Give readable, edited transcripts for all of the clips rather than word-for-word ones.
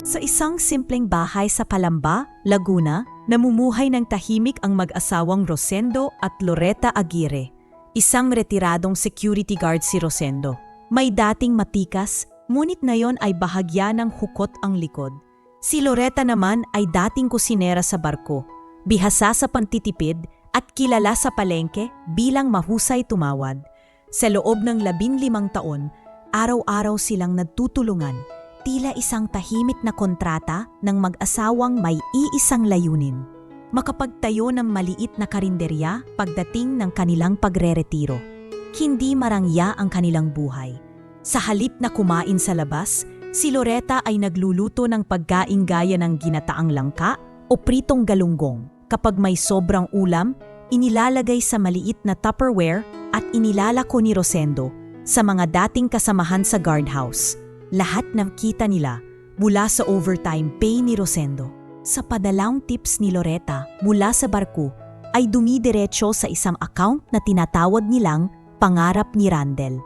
Sa isang simpleng bahay sa Calamba, Laguna, namumuhay ng tahimik ang mag-asawang Rosendo at Loretta Aguirre. Isang retiradong security guard si Rosendo. May dating matikas, ngunit ngayon ay bahagya ng hukot ang likod. Si Loretta naman ay dating kusinera sa barko, bihasa sa pantitipid at kilala sa palengke bilang mahusay tumawad. Sa loob ng 15 taon, araw-araw silang nagtutulungan, tila isang tahimik na kontrata ng mag-asawang may iisang layunin. Makapagtayo ng maliit na karinderya pagdating ng kanilang pagreretiro. Hindi marangya ang kanilang buhay. Sa halip na kumain sa labas, si Loretta ay nagluluto ng pagkain gaya ng ginataang langka o pritong galunggong. Kapag may sobrang ulam, inilalagay sa maliit na Tupperware at inilalako ni Rosendo sa mga dating kasamahan sa guardhouse. Lahat ng kita nila mula sa overtime pay ni Rosendo. Sa padalang tips ni Loretta mula sa barko ay dumidiretso sa isang account na tinatawag nilang Pangarap ni Randel.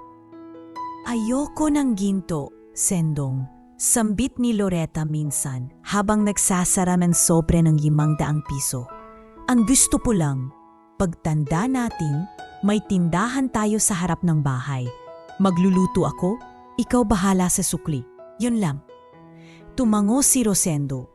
Ayoko ng ginto, Sendong. Sambit ni Loretta minsan habang nagsasara ng sobre ng 500 piso. Ang gusto po lang, pagtanda natin, may tindahan tayo sa harap ng bahay. Magluluto ako, ikaw bahala sa sukli. Yun lang. Tumango si Rosendo.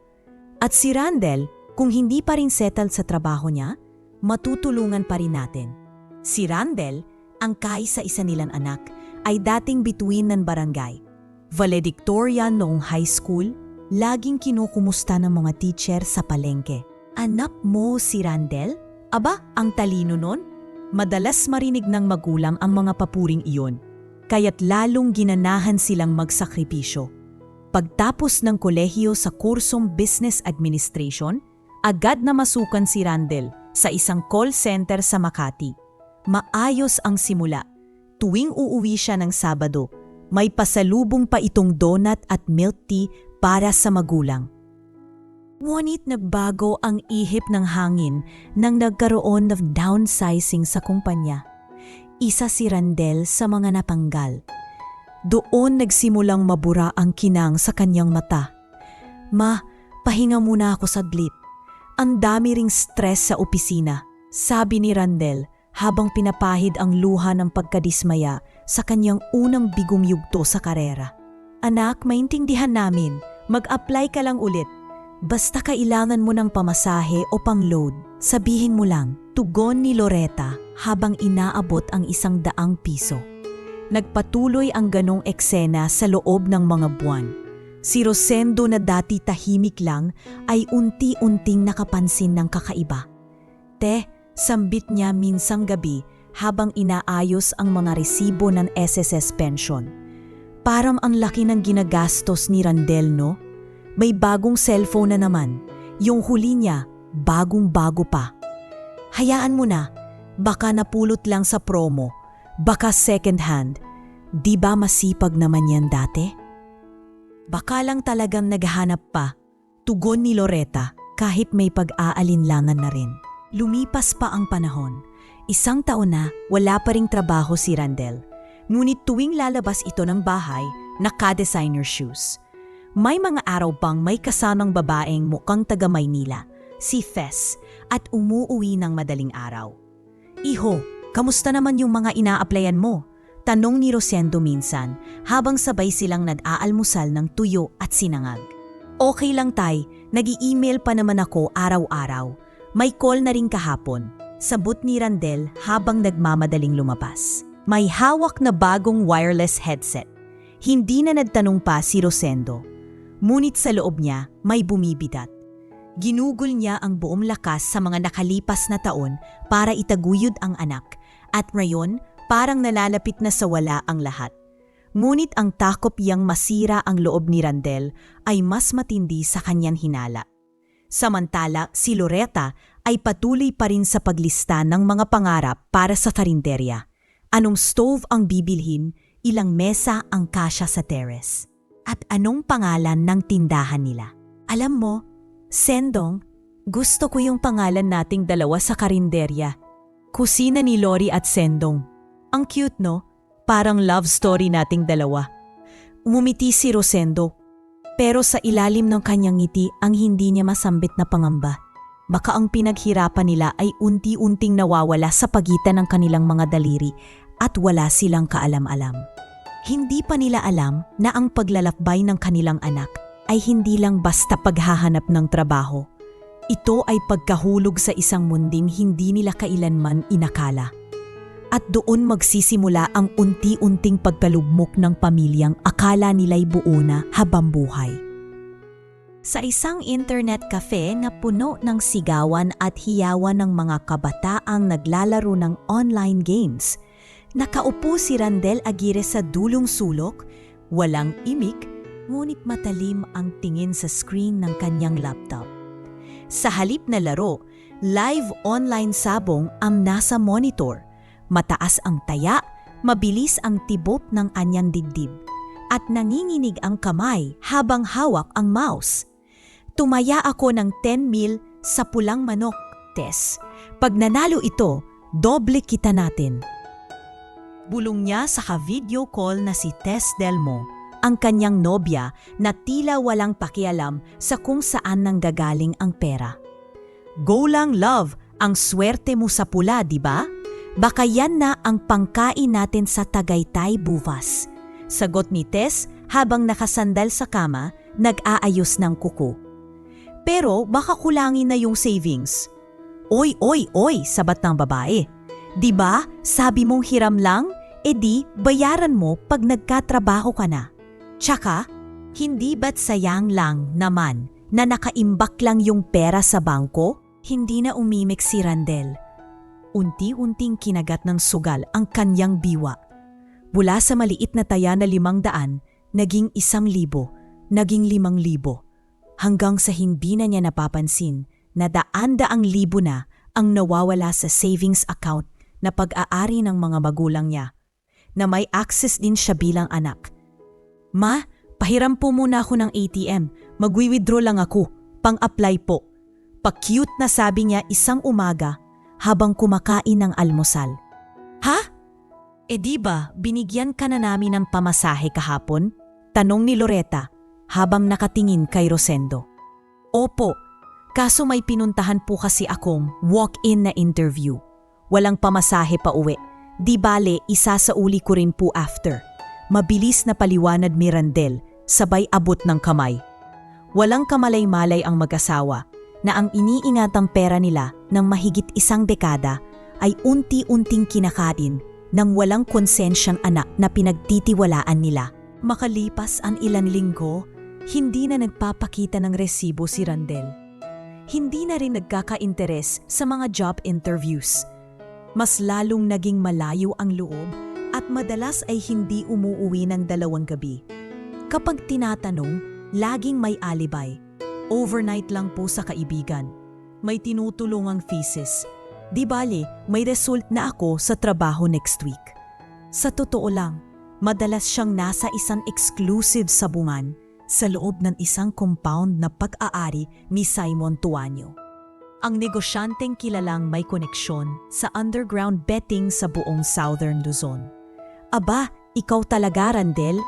At si Randel, kung hindi pa rin settled sa trabaho niya, matutulungan pa rin natin. Si Randel, ang kaisa-isa nilang anak, ay dating bituin ng barangay. Valedictorian noong high school, laging kinukumusta ng mga teacher sa palengke. Anak mo si Randel? Aba, ang talino nun? Madalas marinig ng magulang ang mga papuring iyon. Kaya't lalong ginanahan silang magsakripisyo. Pagtapos ng kolehiyo sa kursong Business Administration, agad na masukan si Randel sa isang call center sa Makati. Maayos ang simula. Tuwing uuwi siya ng Sabado, may pasalubong pa itong donut at milk tea para sa magulang. Ngunit nagbago ang ihip ng hangin nang nagkaroon ng downsizing sa kumpanya. Isa si Randel sa mga napanggal. Doon nagsimulang mabura ang kinang sa kanyang mata. Ma, pahinga muna ako saglit. Ang dami ring stress sa opisina, sabi ni Randel habang pinapahid ang luha ng pagkadismaya sa kanyang unang bigong yugto sa karera. Anak, maintindihan namin. Mag-apply ka lang ulit. Basta kailangan mo ng pamasahe o pang-load, sabihin mo lang. Tugon ni Loretta habang inaabot ang 100 piso. Nagpatuloy ang ganong eksena sa loob ng mga buwan. Si Rosendo na dati tahimik lang ay unti-unting nakapansin ng kakaiba. Te, sambit niya minsang gabi habang inaayos ang mga resibo ng SSS pension. Parang ang laki ng ginagastos ni Randel, no? May bagong cellphone na naman. Yung huli niya, bagong-bago pa. Hayaan mo na, baka napulot lang sa promo, baka second hand. Di ba masipag naman yan dati? Baka lang talagang naghahanap pa, tugon ni Loretta kahit may pag-aalinlangan na rin. Lumipas pa ang panahon. 1 taon na wala pa ring trabaho si Randel. Ngunit tuwing lalabas ito ng bahay, naka-designer shoes. May mga araw bang may kasamang babaeng mukhang taga Maynila, si Fess, at umuuwi ng madaling araw. Iho, kamusta naman yung mga ina-applyan mo? Tanong ni Rosendo minsan habang sabay silang nag-aalmusal ng tuyo at sinangag. Okay lang tay, nag-i-email pa naman ako araw-araw. May call na rin kahapon, sabot ni Randel habang nagmamadaling lumabas. May hawak na bagong wireless headset. Hindi na nagtanong pa si Rosendo. Ngunit sa loob niya may bumibigat. Ginugol niya ang buong lakas sa mga nakalipas na taon para itaguyod ang anak at ngayon parang nalalapit na sa wala ang lahat. Ngunit ang takop yang masira ang loob ni Randel ay mas matindi sa kanyang hinala. Samantala, si Loretta ay patuloy pa rin sa paglista ng mga pangarap para sa karinderya. Anong stove ang bibilhin, ilang mesa ang kasya sa terrace. At anong pangalan ng tindahan nila? Alam mo, Sendong, gusto ko yung pangalan nating dalawa sa karinderya. Kusina ni Lori at Sendong. Ang cute, no? Parang love story nating dalawa. Umumiti si Rosendo, pero sa ilalim ng kanyang ngiti ang hindi niya masambit na pangamba. Baka ang pinaghirapan nila ay unti-unting nawawala sa pagitan ng kanilang mga daliri at wala silang kaalam-alam. Hindi pa nila alam na ang paglalakbay ng kanilang anak ay hindi lang basta paghahanap ng trabaho. Ito ay pagkahulog sa isang munding hindi nila kailanman inakala. At doon magsisimula ang unti-unting pagkalugmok ng pamilyang akala nila'y buo na habang buhay. Sa isang internet cafe na puno ng sigawan at hiyawan ng mga kabataang naglalaro ng online games, nakaupo si Randel Aguirre sa dulong sulok, walang imik, ngunit matalim ang tingin sa screen ng kanyang laptop. Sa halip na laro, live online sabong ang nasa monitor. Mataas ang taya, mabilis ang tibok ng anyang dibdib, at nanginginig ang kamay habang hawak ang mouse. Tumaya ako ng 10 mil sa pulang manok, Tess. Pag nanalo ito, doble kita natin. Bulong niya sa ka-video call na si Tess Delmo, ang kanyang nobya na tila walang pakialam sa kung saan nanggagaling ang pera. Go lang love, ang swerte mo sa pula, di ba? Baka yan na ang pangkain natin sa Tagaytay bukas. Sagot ni Tess habang nakasandal sa kama, nag-aayos ng kuko. Pero baka kulangin na yung savings. Oy, sabat ng babae. Di ba sabi mong hiram lang? E di bayaran mo pag nagkatrabaho ka na. Tsaka, hindi ba't sayang lang naman na nakaimbak lang yung pera sa bangko? Hindi na umimik si Randel. Unti-unting kinagat ng sugal ang kanyang biwa. Mula sa maliit na taya na 500, naging 1,000, naging 5,000. Hanggang sa hindi na niya napapansin na daan-daang libo na ang nawawala sa savings account na pag-aari ng mga magulang niya, na may access din siya bilang anak. Ma, pahiram po muna ako ng ATM. Magwi-withdraw lang ako. Pang-apply po. Pa-cute na sabi niya isang umaga habang kumakain ng almusal. Ha? E di ba binigyan ka na namin ng pamasahe kahapon? Tanong ni Loretta habang nakatingin kay Rosendo. Opo, kaso may pinuntahan po kasi akong walk-in na interview. Walang pamasahe pa uwi. Di bale, isa sa uli ko rin po after. Mabilis na paliwanag ni Randel, sabay abot ng kamay. Walang kamalay-malay ang mag-asawa na ang iniingatang pera nila ng mahigit 1 dekada ay unti-unting kinakain ng walang konsensyang anak na pinagtitiwalaan nila. Makalipas ang ilang linggo, hindi na nagpapakita ng resibo si Randel. Hindi na rin nagkaka-interes sa mga job interviews. Mas lalong naging malayo ang loob at madalas ay hindi umuuwi ng 2 gabi. Kapag tinatanong, laging may alibay. Overnight lang po sa kaibigan. May tinutulungang thesis. Di bale, may result na ako sa trabaho next week. Sa totoo lang, madalas siyang nasa isang exclusive sabungan sa loob ng isang compound na pag-aari ni Simon Tuanyo. Ang negosyanteng kilalang may koneksyon sa underground betting sa buong Southern Luzon. Aba, ikaw talaga Randel?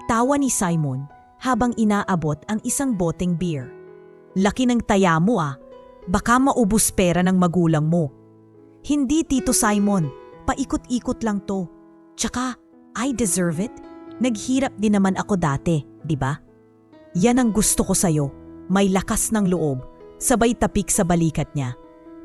Tawa ni Simon habang inaabot ang isang boteng beer. Laki ng taya mo ah, baka maubos pera ng magulang mo. Hindi Tito Simon, paikot-ikot lang to. Tsaka, I deserve it. Naghirap din naman ako dati, di ba? Yan ang gusto ko sa'yo, may lakas ng loob, sabay tapik sa balikat niya.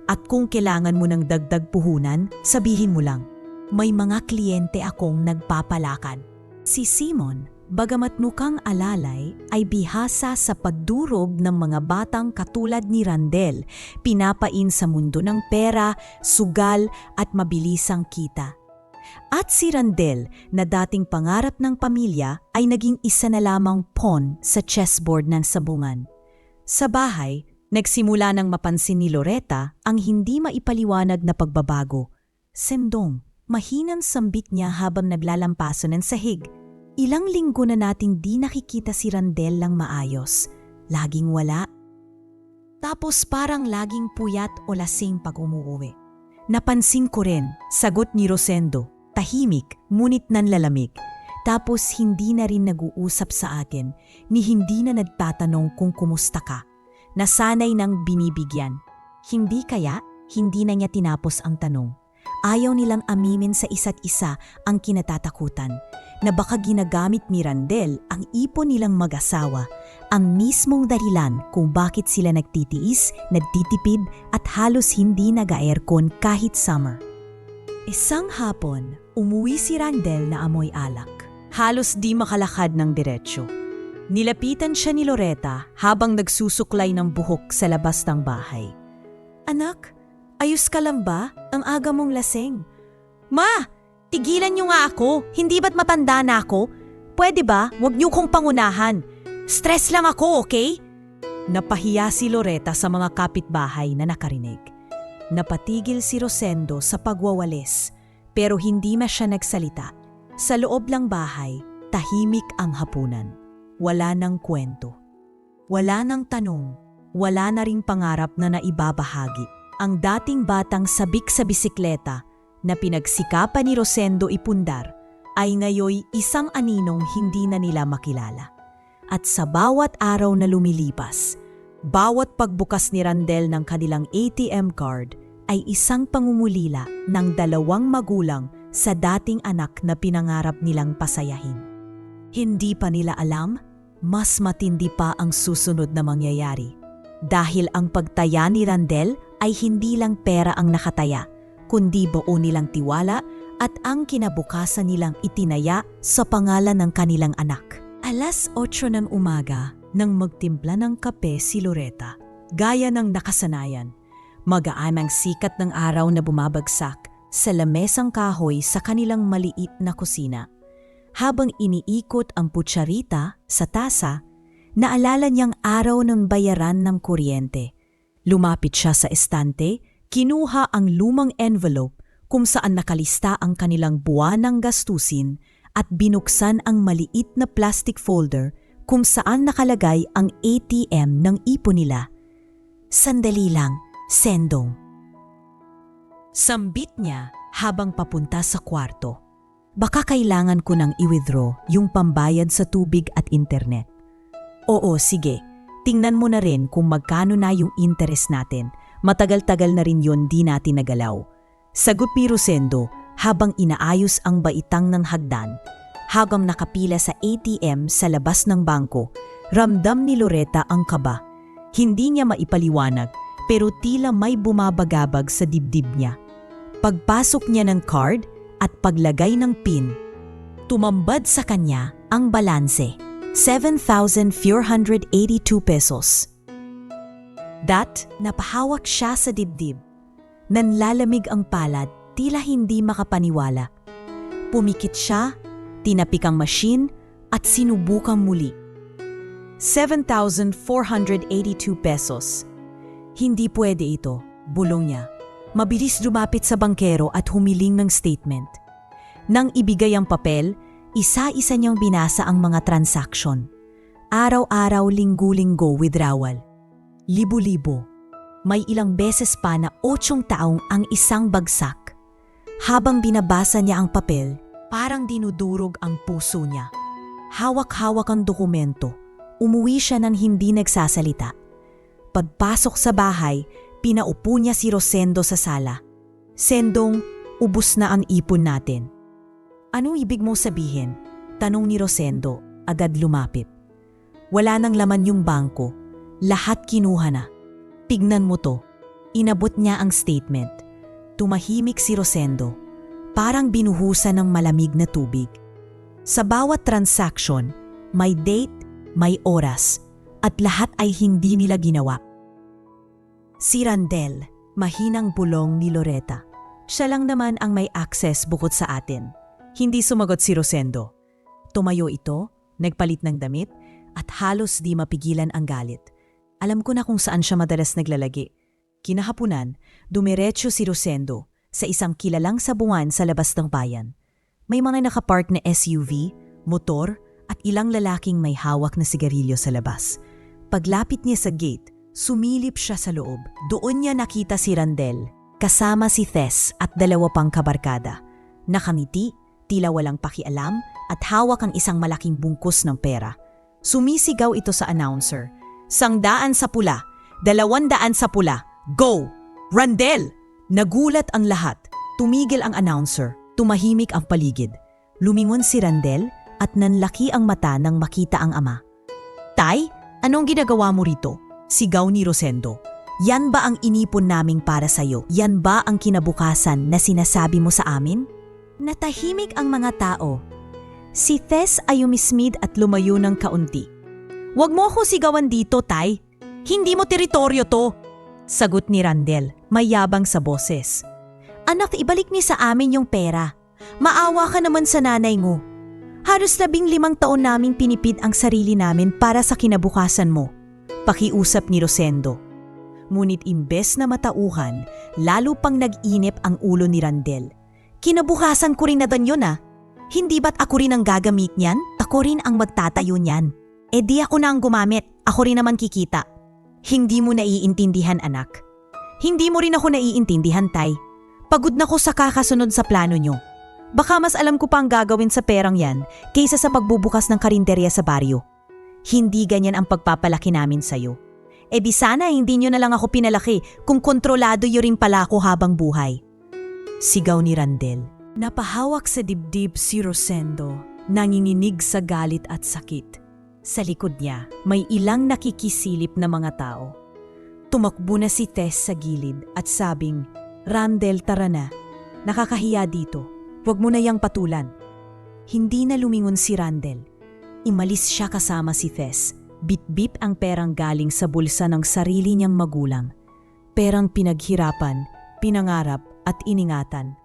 At kung kailangan mo ng dagdag puhunan, sabihin mo lang. May mga kliyente akong nagpapalakan. Si Simon, bagamat mukhang alalay, ay bihasa sa pagdurog ng mga batang katulad ni Randel, pinapain sa mundo ng pera, sugal at mabilisang kita. At si Randel, na dating pangarap ng pamilya, ay naging isa na lamang pawn sa chessboard ng sabungan. Sa bahay, nagsimula nang mapansin ni Loretta ang hindi maipaliwanag na pagbabago. Sendong, mahinang sambit niya habang naglalampaso ng sahig. Ilang linggo na nating di nakikita si Randel lang maayos. Laging wala. Tapos parang laging puyat o lasing pag umuwi. Napansin ko rin, sagot ni Rosendo. tahimik ngunit nanlalamig. Tapos hindi na rin nag-uusap sa akin ni hindi na nagtatanong kung kumusta ka. Nasanay nang binibigyan. Hindi kaya, hindi na niya tinapos ang tanong. Ayaw nilang aminin sa isa't isa ang kinatatakutan na baka ginagamit ni Randel ang ipon nilang mag-asawa, ang mismong dahilan kung bakit sila nagtitiis, nagtitipid at halos hindi nag-aircon kahit summer. Isang hapon, umuwi si Randel na amoy alak. Halos di makalakad ng diretsyo. Nilapitan siya ni Loretta habang nagsusuklay ng buhok sa labas ng bahay. Anak, ayos ka lang ba? Ang aga mong laseng. Ma, tigilan niyo nga ako. Hindi ba't matanda na ako? Pwede ba? Huwag niyo kong pangunahan. Stress lang ako, okay? Napahiya si Loretta sa mga kapitbahay na nakarinig. Napatigil si Rosendo sa pagwawalis pero hindi na siya nagsalita. Sa loob ng bahay, tahimik ang hapunan. Wala nang kwento. Wala nang tanong. Wala na ring pangarap na naibabahagi. Ang dating batang sabik sa bisikleta na pinagsikapan ni Rosendo ipundar ay ngayoy isang aninong hindi na nila makilala. At sa bawat araw na lumilipas, bawat pagbukas ni Randel ng kanilang ATM card ay isang pangungulila ng dalawang magulang sa dating anak na pinangarap nilang pasayahin. Hindi pa nila alam, mas matindi pa ang susunod na mangyayari. Dahil ang pagtaya ni Randel ay hindi lang pera ang nakataya, kundi buo nilang tiwala at ang kinabukasan nilang itinaya sa pangalan ng kanilang anak. 8:00 ng umaga nang magtimpla ng kape si Loretta. Gaya ng nakasanayan, magaan ang sikat ng araw na bumabagsak sa lamesang kahoy sa kanilang maliit na kusina. Habang iniikot ang putsarita sa tasa, naalala niyang araw ng bayaran ng kuryente. Lumapit siya sa estante, kinuha ang lumang envelope kung saan nakalista ang kanilang buwanang gastusin at binuksan ang maliit na plastic folder kung saan nakalagay ang ATM ng ipon nila. Sandali lang, Sendong. Sambit niya habang papunta sa kwarto. Baka kailangan ko nang i-withdraw yung pambayad sa tubig at internet. Oo, sige. Tingnan mo na rin kung magkano na yung interest natin. Matagal-tagal na rin yun di natin nagalaw. Sagot ni Rosendo habang inaayos ang baitang ng hagdan. Habang nakapila sa ATM sa labas ng bangko, ramdam ni Loretta ang kaba. Hindi niya maipaliwanag pero tila may bumabagabag sa dibdib niya. Pagpasok niya ng card at paglagay ng PIN, tumambad sa kanya ang balanse, 7,482 pesos. Napahawak siya sa dibdib. Nanlalamig ang palad, tila hindi makapaniwala. Pumikit siya, tinapik ang machine at sinubukang muli. 7,482 pesos. Hindi pwede ito, bulong niya. Mabilis lumapit sa bangkero at humiling ng statement. Nang ibigay ang papel, isa-isa niyang binasa ang mga transaksyon. Araw-araw, linggo-linggo withdrawal. Libo-libo. May ilang beses pa na 8 taong ang isang bagsak. Habang binabasa niya ang papel, parang dinudurog ang puso niya. Hawak-hawak ang dokumento. Umuwi siya nang hindi nagsasalita. Pagpasok sa bahay, pinaupo niya si Rosendo sa sala. Sendong, ubos na ang ipon natin. Anong ibig mo sabihin? Tanong ni Rosendo, agad lumapit. Wala nang laman yung bangko. Lahat kinuha na. Tignan mo to. Inabot niya ang statement. Tumahimik si Rosendo. Parang binuhusan ng malamig na tubig. Sa bawat transaction, may date, may oras, at lahat ay hindi nila ginawa. Si Randel, mahinang bulong ni Loretta. Siya lang naman ang may access bukod sa atin. Hindi sumagot si Rosendo. Tumayo ito, nagpalit ng damit, at halos di mapigilan ang galit. Alam ko na kung saan siya madalas naglalagi. Kinahapunan, dumiretso si Rosendo sa isang kilalang sabungan sa labas ng bayan. May mga nakapark na SUV, motor, at ilang lalaking may hawak na sigarilyo sa labas. Paglapit niya sa gate, sumilip siya sa loob. Doon niya nakita si Randel, kasama si Tess at 2 pang kabarkada. Nakamiti, tila walang pakialam at hawak ang isang malaking bungkus ng pera. Sumisigaw ito sa announcer. 100 sa pula, 200 sa pula, go! Randel! Nagulat ang lahat. Tumigil ang announcer. Tumahimik ang paligid. Lumingon si Randel at nanlaki ang mata nang makita ang ama. Tay, anong ginagawa mo rito? Sigaw ni Rosendo. Yan ba ang inipon naming para sa'yo? Yan ba ang kinabukasan na sinasabi mo sa amin? Natahimik ang mga tao. Si Tess ay umismid at lumayo ng kaunti. Huwag mo ako sigawan dito, Tay. Hindi mo teritoryo to. Sagot ni Randel, mayabang sa boses. Anak, ibalik niya sa amin yung pera. Maawa ka naman sa nanay mo. Halos 15 taon naming pinipid ang sarili namin para sa kinabukasan mo. Pakiusap ni Rosendo. Ngunit imbes na matauhan, lalo pang nag-inip ang ulo ni Randel. Kinabukasan ko rin na dan yun ah. Hindi ba't ako rin ang gagamit niyan? Ako rin ang magtatayo niyan. Eh di ako na ang gumamit, ako rin naman kikita. Hindi mo naiintindihan anak. Hindi mo rin ako naiintindihan tay. Pagod na ko sa kakasunod sa plano nyo. Baka mas alam ko pa ang gagawin sa perang yan kaysa sa pagbubukas ng karinderya sa baryo. Hindi ganyan ang pagpapalaki namin sa'yo. E di sana hindi nyo na lang ako pinalaki kung kontrolado yun rin pala ako habang buhay. Sigaw ni Randel. Napahawak sa dibdib si Rosendo, nanginginig sa galit at sakit. Sa likod niya, may ilang nakikisilip na mga tao. Tumakbo na si Tess sa gilid at sabing, Randel, tara na. Nakakahiya dito. Huwag mo na yang patulan. Hindi na lumingon si Randel. Imalis siya kasama si Tess. Bit-bip ang perang galing sa bulsa ng sarili niyang magulang. Perang pinaghirapan, pinangarap at iningatan.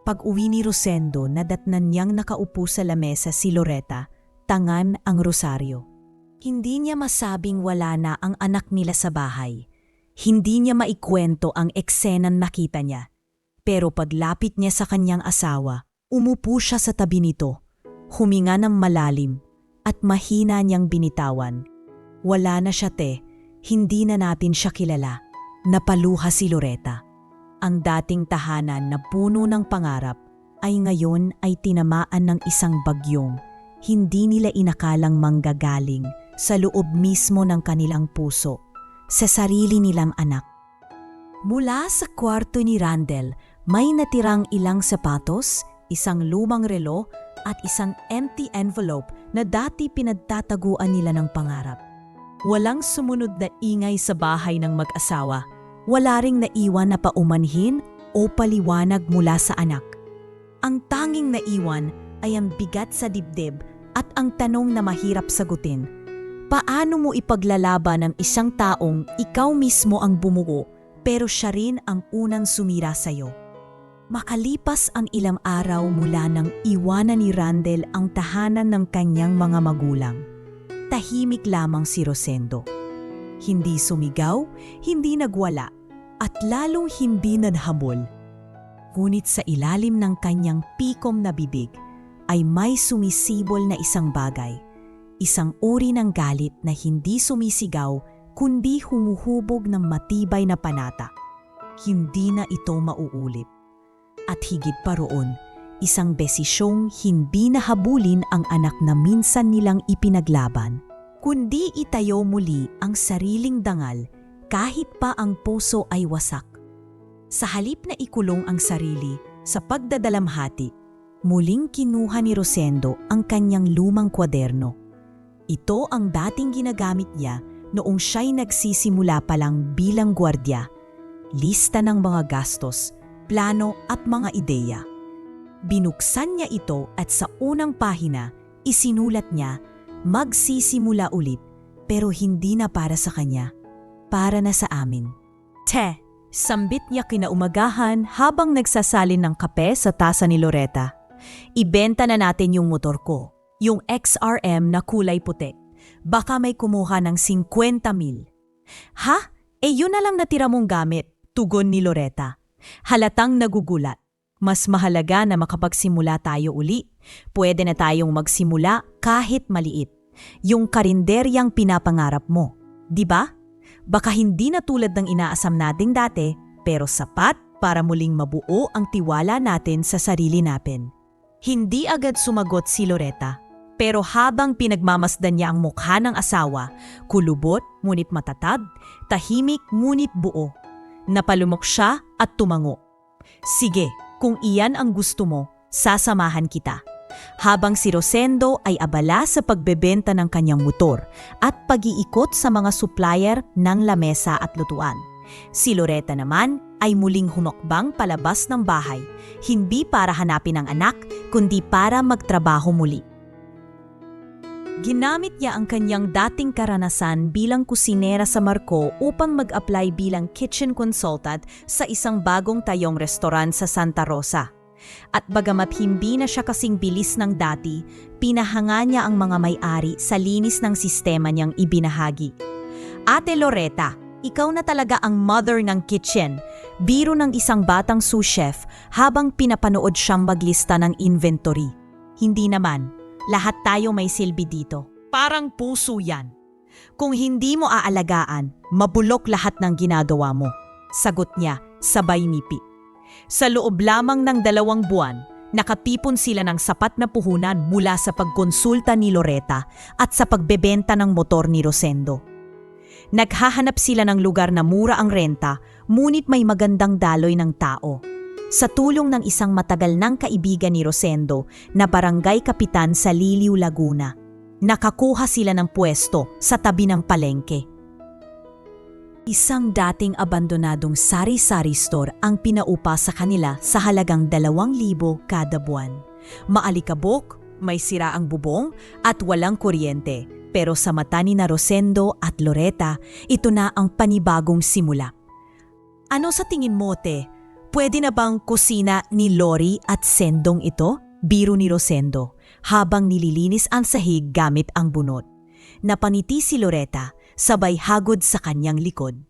Pag-uwi ni Rosendo, nadatnan niyang nakaupo sa lamesa si Loretta, tangan ang rosaryo. Hindi niya masabing wala na ang anak nila sa bahay. Hindi niya maikwento ang eksenang nakita niya. Pero paglapit niya sa kanyang asawa, umupo siya sa tabi nito, huminga ng malalim at mahina niyang binitawan. Wala na siya te, hindi na natin siya kilala. Napaluha si Loretta. Ang dating tahanan na puno ng pangarap ay ngayon ay tinamaan ng isang bagyong hindi nila inakalang manggagaling sa loob mismo ng kanilang puso, sa sarili nilang anak. Mula sa kwarto ni Randel, may natirang ilang sapatos, isang lumang relo at isang empty envelope na dati pinagtataguan nila ng pangarap. Walang sumunod na ingay sa bahay ng mag-asawa. Wala ring naiwan na paumanhin o paliwanag mula sa anak. Ang tanging naiwan ay ang bigat sa dibdib at ang tanong na mahirap sagutin. Paano mo ipaglalaban ng isang taong ikaw mismo ang bumuo pero siya rin ang unang sumira sa'yo? Makalipas ang ilang araw mula nang iwanan ni Randel ang tahanan ng kanyang mga magulang, tahimik lamang si Rosendo. Hindi sumigaw, hindi nagwala, at lalong hindi nadhabol. Ngunit sa ilalim ng kanyang pikom na bibig ay may sumisibol na isang bagay, isang uri ng galit na hindi sumisigaw kundi humuhubog ng matibay na panata. Hindi na ito mauulit. At higit pa roon, isang desisyong hindi nahabulin ang anak na minsan nilang ipinaglaban, kundi itayo muli ang sariling dangal kahit pa ang puso ay wasak. Sa halip na ikulong ang sarili sa pagdadalamhati, muling kinuha ni Rosendo ang kanyang lumang kwaderno. Ito ang dating ginagamit niya noong siya'y nagsisimula pa lang bilang gwardiya. Lista ng mga gastos, plano at mga ideya. Binuksan niya ito at sa unang pahina, isinulat niya, magsisimula ulit pero hindi na para sa kanya. Para na sa amin. Te, sambit niya kinaumagahan habang nagsasalin ng kape sa tasa ni Loretta. Ibenta na natin yung motor ko, yung XRM na kulay puti. Baka may kumuha ng 50,000. Ha? Eh yun na lang natira mong gamit, tugon ni Loretta. Halatang nagugulat. Mas mahalaga na makapagsimula tayo uli. Pwede na tayong magsimula kahit maliit. Yung karinderyang pinapangarap mo. Di ba? Baka hindi na tulad ng inaasam nating dati, pero sapat para muling mabuo ang tiwala natin sa sarili natin. Hindi agad sumagot si Loretta, pero habang pinagmamasdan niya ang mukha ng asawa, kulubot ngunit matatag, tahimik ngunit buo, napalumok siya at tumango. Sige, kung iyan ang gusto mo, sasamahan kita. Habang si Rosendo ay abala sa pagbebenta ng kanyang motor at pag-iikot sa mga supplier ng lamesa at lutuan. Si Loretta naman ay muling humakbang palabas ng bahay, hindi para hanapin ang anak, kundi para magtrabaho muli. Ginamit niya ang kanyang dating karanasan bilang kusinera sa Marco upang mag-apply bilang kitchen consultant sa isang bagong tayong restaurant sa Santa Rosa. At bagamat hindi na siya kasing bilis ng dati, pinahanga niya ang mga may-ari sa linis ng sistema niyang ibinahagi. Ate Loretta, ikaw na talaga ang mother ng kitchen, biro ng isang batang sous chef habang pinapanood siyang maglista ng inventory. Hindi naman, lahat tayo may silbi dito. Parang puso yan. Kung hindi mo aalagaan, mabulok lahat ng ginagawa mo. Sagot niya, sabay nipi. Sa loob lamang ng 2 buwan, nakatipon sila ng sapat na puhunan mula sa pagkonsulta ni Loretta at sa pagbebenta ng motor ni Rosendo. Naghahanap sila ng lugar na mura ang renta, ngunit may magandang daloy ng tao. Sa tulong ng isang matagal ng kaibigan ni Rosendo na barangay kapitan sa Liliw, Laguna, nakakuha sila ng pwesto sa tabi ng palengke. Isang dating abandonadong sari-sari store ang pinaupa sa kanila sa halagang 2,000 kada buwan. Maalikabok, may sira ang bubong at walang kuryente. Pero sa mata ni Rosendo at Loretta, ito na ang panibagong simula. Ano sa tingin mo, te? Pwede na bang kusina ni Lori at Sendong ito? Biro ni Rosendo, habang nililinis ang sahig gamit ang bunot. Napaniti si Loretta, sabay hagod sa kanyang likod.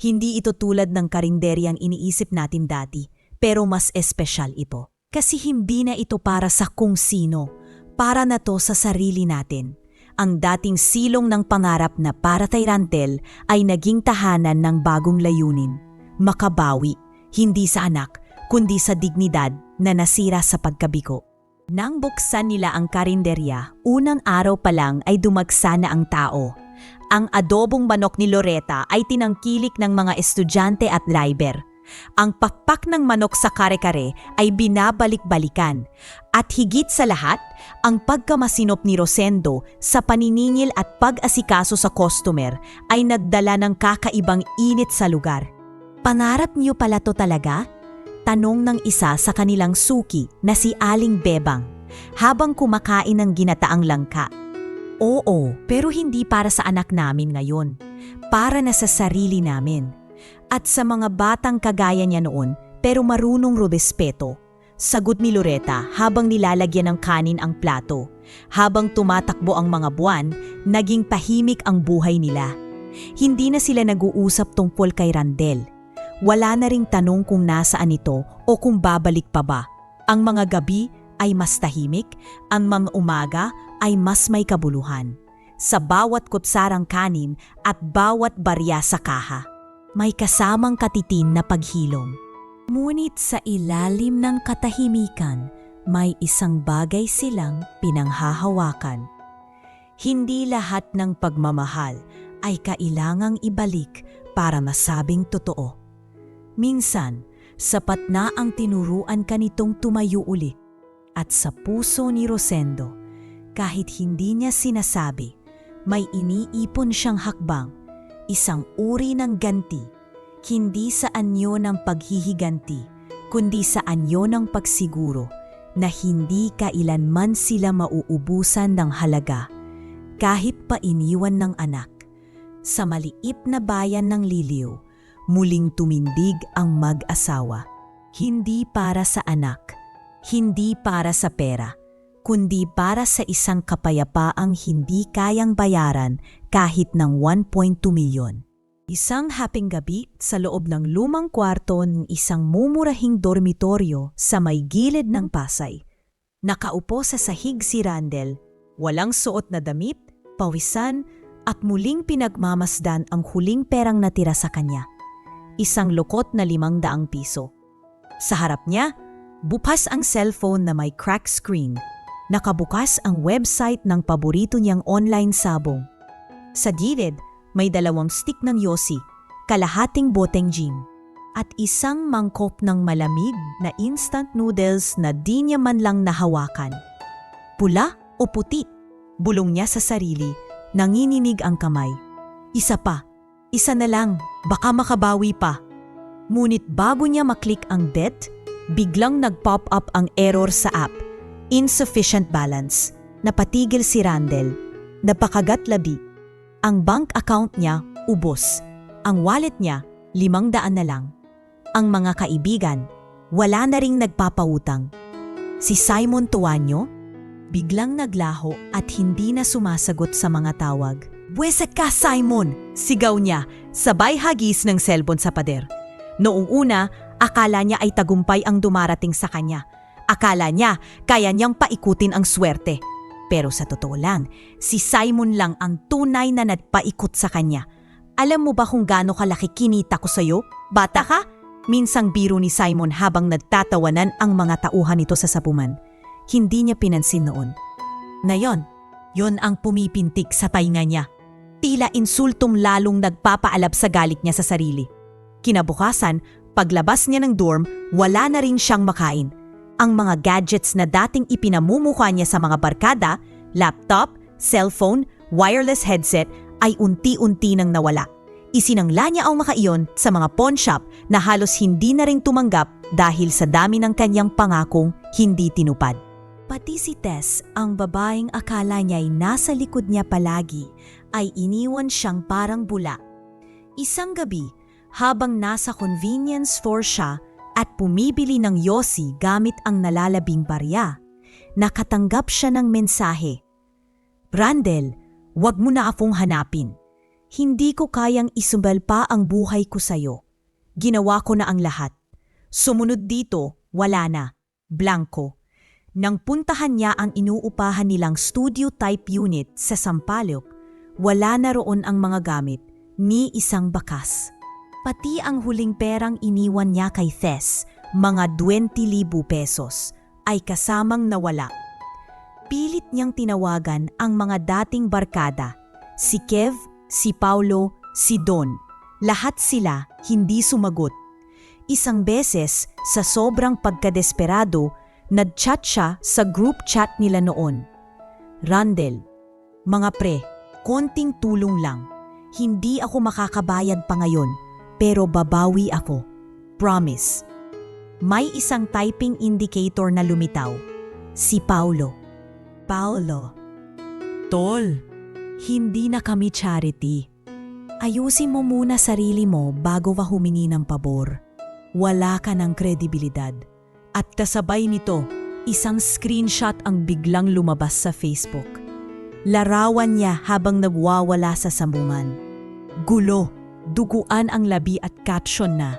Hindi ito tulad ng karinderyang iniisip natin dati, pero mas espesyal ito. Kasi hindi na ito para sa kung sino, para na to sa sarili natin. Ang dating silong ng pangarap na para kay Rantel ay naging tahanan ng bagong layunin. Makabawi, hindi sa anak, kundi sa dignidad na nasira sa pagkabiko. Nang buksan nila ang karinderya, unang araw pa lang ay dumagsa na ang tao. Ang adobong manok ni Loretta ay tinangkilik ng mga estudyante at driver. Ang pakpak ng manok sa kare-kare ay binabalik-balikan. At higit sa lahat, ang pagkamasinop ni Rosendo sa paniningil at pag-asikaso sa customer ay nagdala ng kakaibang init sa lugar. Pangarap niyo pala to talaga? Tanong ng isa sa kanilang suki na si Aling Bebang habang kumakain ng ginataang langka. Oo, pero hindi para sa anak namin ngayon. Para na sa sarili namin. At sa mga batang kagaya niya noon pero marunong rumespeto. Sagot ni Loretta habang nilalagyan ng kanin ang plato. Habang tumatakbo ang mga buwan, naging tahimik ang buhay nila. Hindi na sila nag-uusap tungkol kay Randel. Wala na ring tanong kung nasaan ito o kung babalik pa ba. Ang mga gabi ay mas tahimik, ang mga umaga ay mas may kabuluhan. Sa bawat kutsarang kanin at bawat barya sa kaha, may kasamang katitin na paghilom. Ngunit sa ilalim ng katahimikan, may isang bagay silang pinanghahawakan. Hindi lahat ng pagmamahal ay kailangang ibalik para masabing totoo. Minsan, sapat na ang tinuruan ka nitong tumayo ulit. At sa puso ni Rosendo, kahit hindi niya sinasabi, may iniipon siyang hakbang, isang uri ng ganti, hindi sa anyo ng paghihiganti, kundi sa anyo ng pagsiguro na hindi kailanman sila mauubusan ng halaga, kahit pa iniwan ng anak. Sa maliit na bayan ng Liliw, muling tumindig ang mag-asawa. Hindi para sa anak, hindi para sa pera, kundi para sa isang kapayapaang hindi kayang bayaran kahit ng 1.2 milyon. Isang haping gabi sa loob ng lumang kwarto ng isang mumurahing dormitoryo sa may gilid ng Pasay. Nakaupo sa sahig si Randel, walang suot na damit, pawisan at muling pinagmamasdan ang huling perang natira sa kanya. Isang lukot na 500 piso. Sa harap niya, bukas ang cellphone na may crack screen. Nakabukas ang website ng paborito niyang online sabong. Sa gilid, may 2 stick ng yosi, kalahating boteng gin, at isang mangkok ng malamig na instant noodles na di niya man lang nahawakan. Pula o puti? Bulong niya sa sarili, nanginginig ang kamay. Isa pa, isa na lang, baka makabawi pa. Ngunit bago niya maklik ang bet, biglang nag-pop up ang error sa app. Insufficient balance. Napatigil si Randel. Napakagat-labi. Ang bank account niya, ubos. Ang wallet niya, 500 na lang. Ang mga kaibigan, wala na ring nagpapautang. Si Simon Tuanyo, biglang naglaho at hindi na sumasagot sa mga tawag. "Buwesat ka, Simon!" sigaw niya, sabay hagis ng cellphone sa pader. Noong una, akala niya ay tagumpay ang dumarating sa kanya. Akala niya kaya niyang paikutin ang swerte. Pero sa totoo lang, si Simon lang ang tunay na nagpaikot sa kanya. Alam mo ba kung gaano kalaki kinita ko sa'yo? Bata ka? Minsang biro ni Simon habang nagtatawanan ang mga tauhan nito sa sapuman. Hindi niya pinansin noon. Ngayon, yon ang pumipintik sa tainga niya. Tila insultong lalong nagpapaalab sa galit niya sa sarili. Kinabukasan, paglabas niya ng dorm, wala na rin siyang makain. Ang mga gadgets na dating ipinamumukha niya sa mga barkada, laptop, cellphone, wireless headset ay unti-unti nang nawala. Isinangla niya ang mga iyon sa mga pawn shop na halos hindi na rin tumanggap dahil sa dami ng kanyang pangakong hindi tinupad. Pati si Tess, ang babaeng akala niya'y nasa likod niya palagi, ay iniwan siyang parang bula. Isang gabi, habang nasa convenience store siya at pumibili ng yosi gamit ang nalalabing barya, nakatanggap siya ng mensahe. "Randel, wag mo na akong hanapin. Hindi ko kayang isumbal pa ang buhay ko sa'yo. Ginawa ko na ang lahat. Sumunod dito, wala na. Blanco." Nang puntahan niya ang inuupahan nilang studio-type unit sa Sampaloc, wala na roon ang mga gamit, ni isang bakas. Pati ang huling perang iniwan niya kay Tess, mga 20,000 pesos, ay kasamang nawala. Pilit niyang tinawagan ang mga dating barkada, si Kev, si Paulo, si Don. Lahat sila hindi sumagot. Isang beses, sa sobrang pagkadesperado, nag-chat siya sa group chat nila noon. "Randel, mga pre, konting tulong lang. Hindi ako makakabayad pa ngayon, pero babawi ako. Promise." May isang typing indicator na lumitaw. Si Paulo. "Paulo, tol, hindi na kami charity. Ayusin mo muna sarili mo bago ka humingi ng pabor. Wala ka ng kredibilidad." At kasabay nito, isang screenshot ang biglang lumabas sa Facebook. Larawan niya habang nagwawala sa sambungan. Gulo, duguan ang labi at caption na,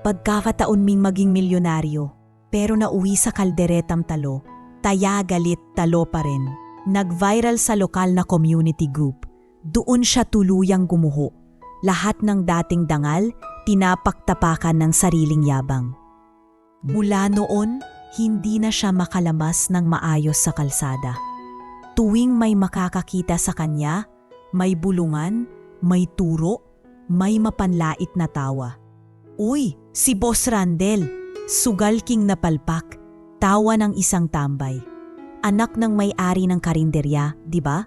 "Pagkakataon ming maging milyonaryo, pero nauwi sa kalderetang talo, taya galit talo pa rin." Nag-viral sa lokal na community group. Doon siya tuluyang gumuho. Lahat ng dating dangal, tinapaktapakan ng sariling yabang. Mula noon, hindi na siya makalamas ng maayos sa kalsada. Tuwing may makakakita sa kanya, may bulungan, may turo, may mapanlait na tawa. "Uy, si Boss Randel!" Sugalking na palpak, tawa ng isang tambay. Anak ng may-ari ng karinderya, di ba?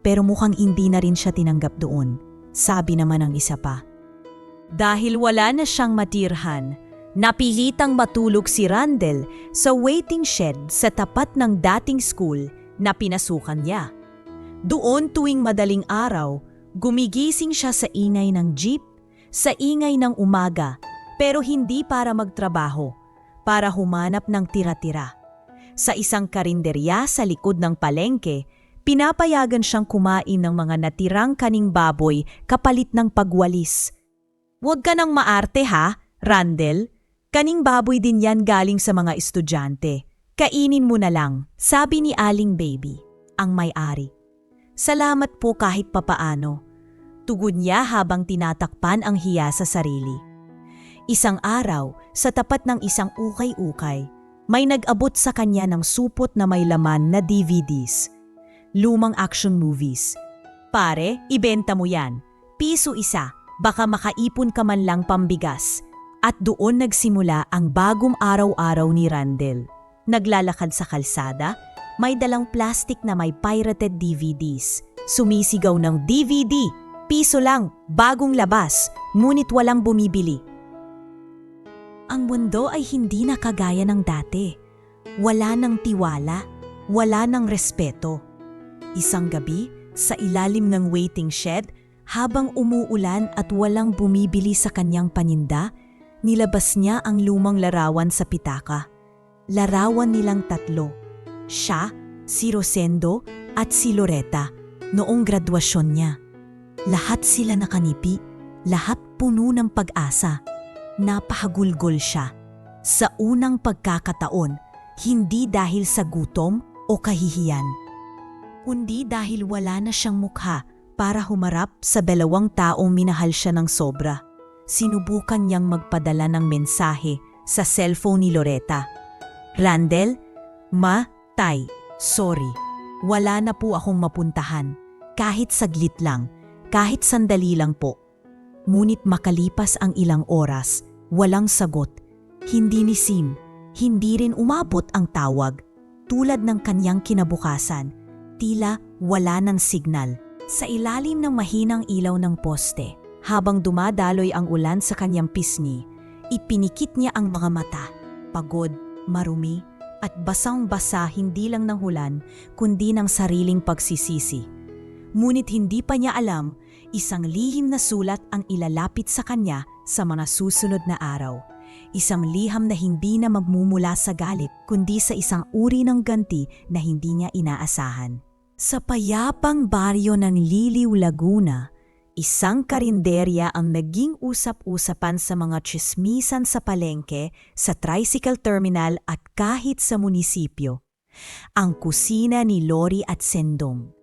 Pero mukhang hindi na rin siya tinanggap doon, sabi naman ng isa pa. Dahil wala na siyang matirhan, napilitang matulog si Randel sa waiting shed sa tapat ng dating school na pinasukan niya. Doon tuwing madaling araw, gumigising siya sa ingay ng jeep, sa ingay ng umaga, pero hindi para magtrabaho, para humanap ng tira-tira. Sa isang karinderya sa likod ng palengke, pinapayagan siyang kumain ng mga natirang kaning baboy kapalit ng pagwalis. "Huwag ka nang maarte ha, Randel. Kaning baboy din yan galing sa mga estudyante. Kainin mo na lang," sabi ni Aling Baby, ang may-ari. "Salamat po kahit papaano," tugon niya habang tinatakpan ang hiya sa sarili. Isang araw, sa tapat ng isang ukay-ukay, may nag-abot sa kanya ng supot na may laman na DVDs. Lumang action movies. Pare, ibenta mo yan. Piso isa, baka makaipon ka man lang pambigas. At doon nagsimula ang bagong araw-araw ni Randel. Naglalakad sa kalsada, may dalang plastic na may pirated DVDs. Sumisigaw ng DVD, piso lang, bagong labas, ngunit walang bumibili. Ang mundo ay hindi na kagaya ng dati. Wala nang tiwala, wala nang respeto. Isang gabi, sa ilalim ng waiting shed, habang umuulan at walang bumibili sa kanyang paninda, nilabas niya ang lumang larawan sa pitaka. Larawan nilang tatlo. Siya, si Rosendo at si Loretta noong graduasyon niya. Lahat sila nakanipi, lahat puno ng pag-asa. Napahagulgol siya. Sa unang pagkakataon, hindi dahil sa gutom o kahihiyan, kundi dahil wala na siyang mukha para humarap sa dalawang taong minahal siya ng sobra. Sinubukan niyang magpadala ng mensahe sa cellphone ni Loretta. Randel, Ma, Tay, sorry. Wala na po akong mapuntahan. Kahit saglit lang, kahit sandali lang po. Ngunit makalipas ang ilang oras, walang sagot. Hindi ni Sim, hindi rin umabot ang tawag. Tulad ng kanyang kinabukasan, tila wala ng signal. Sa ilalim ng mahinang ilaw ng poste, habang dumadaloy ang ulan sa kanyang pisngi, ipinikit niya ang mga mata. Pagod, marumi, at basang-basa hindi lang ng ulan, kundi ng sariling pagsisisi. Ngunit hindi pa niya alam, isang lihim na sulat ang ilalapit sa kanya sa mga susunod na araw. Isang liham na hindi na magmumula sa galit, kundi sa isang uri ng ganti na hindi niya inaasahan. Sa payapang baryo ng Liliw, Laguna, isang karinderya ang naging usap-usapan sa mga tsismisan sa palengke, sa tricycle terminal at kahit sa munisipyo. Ang kusina ni Lori at Sendong.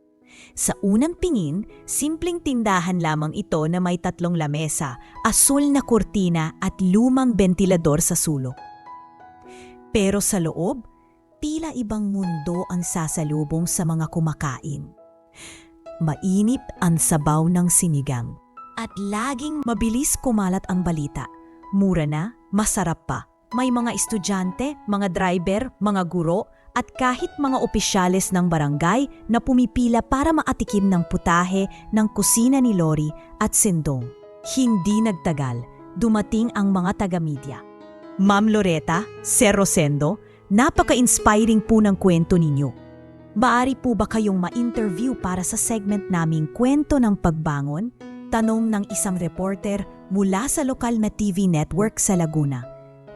Sa unang pingin, simpleng tindahan lamang ito na may 3 lamesa, asul na kurtina at lumang bentilador sa sulok. Pero sa loob, tila ibang mundo ang sasalubong sa mga kumakain. Mainit ang sabaw ng sinigang. At laging mabilis kumalat ang balita. Mura na, masarap pa. May mga estudyante, mga driver, mga guro, at kahit mga opisyales ng barangay na pumipila para maatikim ng putahe ng kusina ni Lori at Sendong. Hindi nagtagal, dumating ang mga taga-media. Ma'am Loretta, Sir Rosendo, napaka-inspiring po ng kwento ninyo. Maaari po ba kayong ma-interview para sa segment naming Kwento ng Pagbangon? Tanong ng isang reporter mula sa lokal na TV network sa Laguna.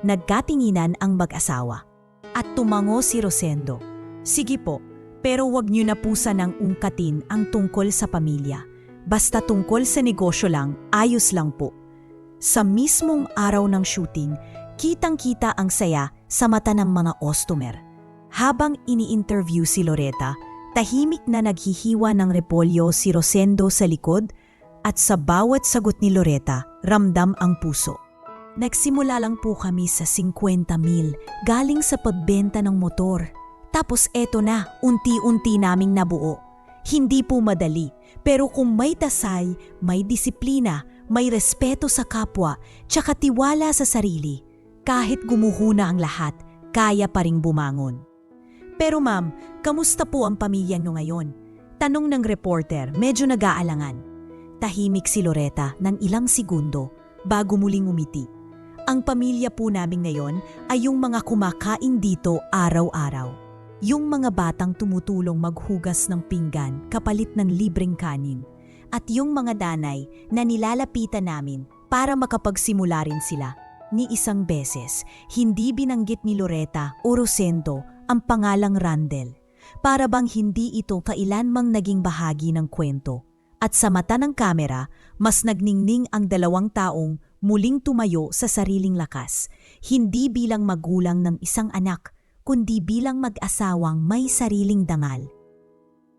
Nagkatinginan ang mag-asawa. At tumango si Rosendo. Sige po, pero wag niyo na po sanang ungkatin ang tungkol sa pamilya. Basta tungkol sa negosyo lang, ayos lang po. Sa mismong araw ng shooting, kitang-kita ang saya sa mata ng mga customer. Habang ini-interview si Loretta, tahimik na naghihiwa ng repolyo si Rosendo sa likod at sa bawat sagot ni Loretta, ramdam ang puso. Nagsimula lang po kami sa 50,000 galing sa pagbenta ng motor. Tapos eto na, unti-unti naming nabuo. Hindi po madali, pero kung may tasay, may disiplina, may respeto sa kapwa, tsaka tiwala sa sarili, kahit gumuhuna ang lahat, kaya pa ring bumangon. Pero ma'am, kamusta po ang pamilya nyo ngayon? Tanong ng reporter, medyo nag-aalangan. Tahimik si Loretta ng ilang segundo bago muling umiti. Ang pamilya po namin ngayon ay yung mga kumakain dito araw-araw. Yung mga batang tumutulong maghugas ng pinggan kapalit ng libreng kanin. At yung mga danay na nilalapitan namin para makapagsimula rin sila. Ni isang beses, hindi binanggit ni Loretta o Rosendo ang pangalang Randel. Para bang hindi ito kailanmang naging bahagi ng kwento. At sa mata ng kamera, mas nagningning ang 2 taong muling tumayo sa sariling lakas, hindi bilang magulang ng isang anak, kundi bilang mag-asawang may sariling dangal.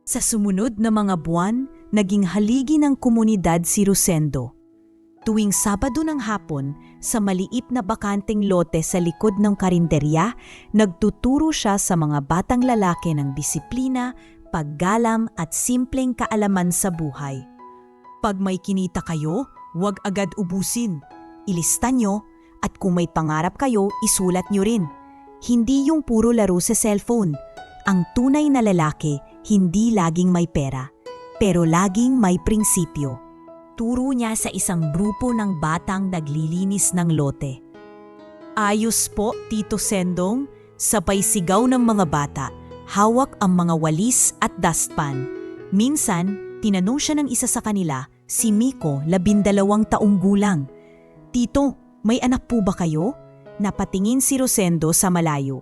Sa sumunod na mga buwan, naging haligi ng komunidad si Rosendo. Tuwing Sabado ng hapon, sa maliit na bakanteng lote sa likod ng karinderya, nagtuturo siya sa mga batang lalaki ng disiplina, paggalang at simpleng kaalaman sa buhay. Pag may kinita kayo, huwag agad ubusin. Ilista nyo at kung may pangarap kayo, isulat nyo rin. Hindi yung puro laro sa cellphone. Ang tunay na lalaki, hindi laging may pera, pero laging may prinsipyo. Turo niya sa isang grupo ng batang naglilinis ng lote. Ayos po, Tito Sendong, sabay sigaw ng mga bata, hawak ang mga walis at dustpan. Minsan, tinanong siya ng isa sa kanila, si Miko, 12 taong gulang. Tito, may anak po ba kayo? Napatingin si Rosendo sa malayo.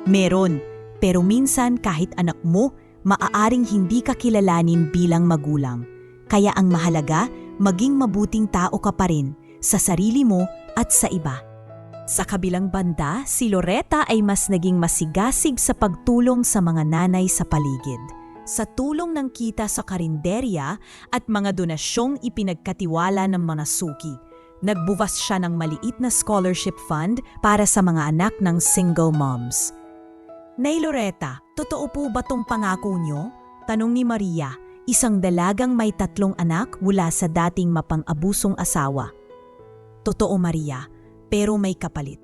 Meron, pero minsan kahit anak mo, maaaring hindi ka kilalanin bilang magulang. Kaya ang mahalaga, maging mabuting tao ka pa rin sa sarili mo at sa iba. Sa kabilang banda, si Loretta ay mas naging masigasig sa pagtulong sa mga nanay sa paligid. Sa tulong ng kita sa karinderya at mga donasyong ipinagkatiwala ng mga suki, nagbukas siya ng maliit na scholarship fund para sa mga anak ng single moms. Nay Loretta, totoo po ba tong pangako nyo? Tanong ni Maria, isang dalagang may 3 anak mula sa dating mapang-abusong asawa. Totoo Maria, pero may kapalit.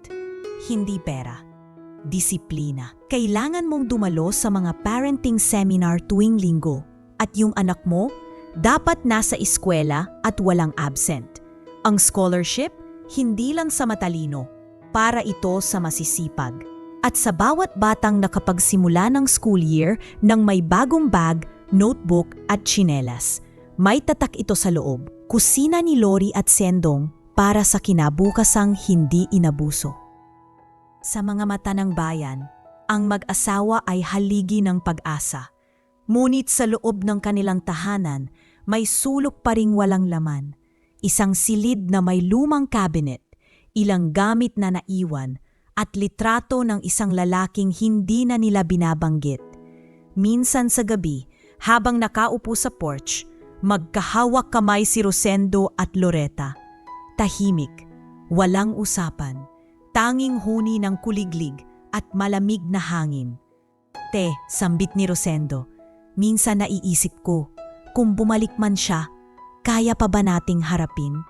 Hindi pera. Disiplina. Kailangan mong dumalo sa mga parenting seminar tuwing linggo. At yung anak mo, dapat nasa eskwela at walang absent. Ang scholarship, hindi lang sa matalino, para ito sa masisipag. At sa bawat batang nakapagsimula ng school year ng may bagong bag, notebook at tsinelas. May tatak ito sa loob, kusina ni Lori at Sendong para sa kinabukasang hindi inabuso. Sa mga mata ng bayan, ang mag-asawa ay haligi ng pag-asa. Ngunit sa loob ng kanilang tahanan, may sulok pa ring walang laman. Isang silid na may lumang cabinet, ilang gamit na naiwan, at litrato ng isang lalaking hindi na nila binabanggit. Minsan sa gabi, habang nakaupo sa porch, magkahawak kamay si Rosendo at Loretta. Tahimik, walang usapan, tanging huni ng kuliglig at malamig na hangin. Te, sambit ni Rosendo, minsan naiisip ko, kung bumalik man siya, kaya pa ba nating harapin?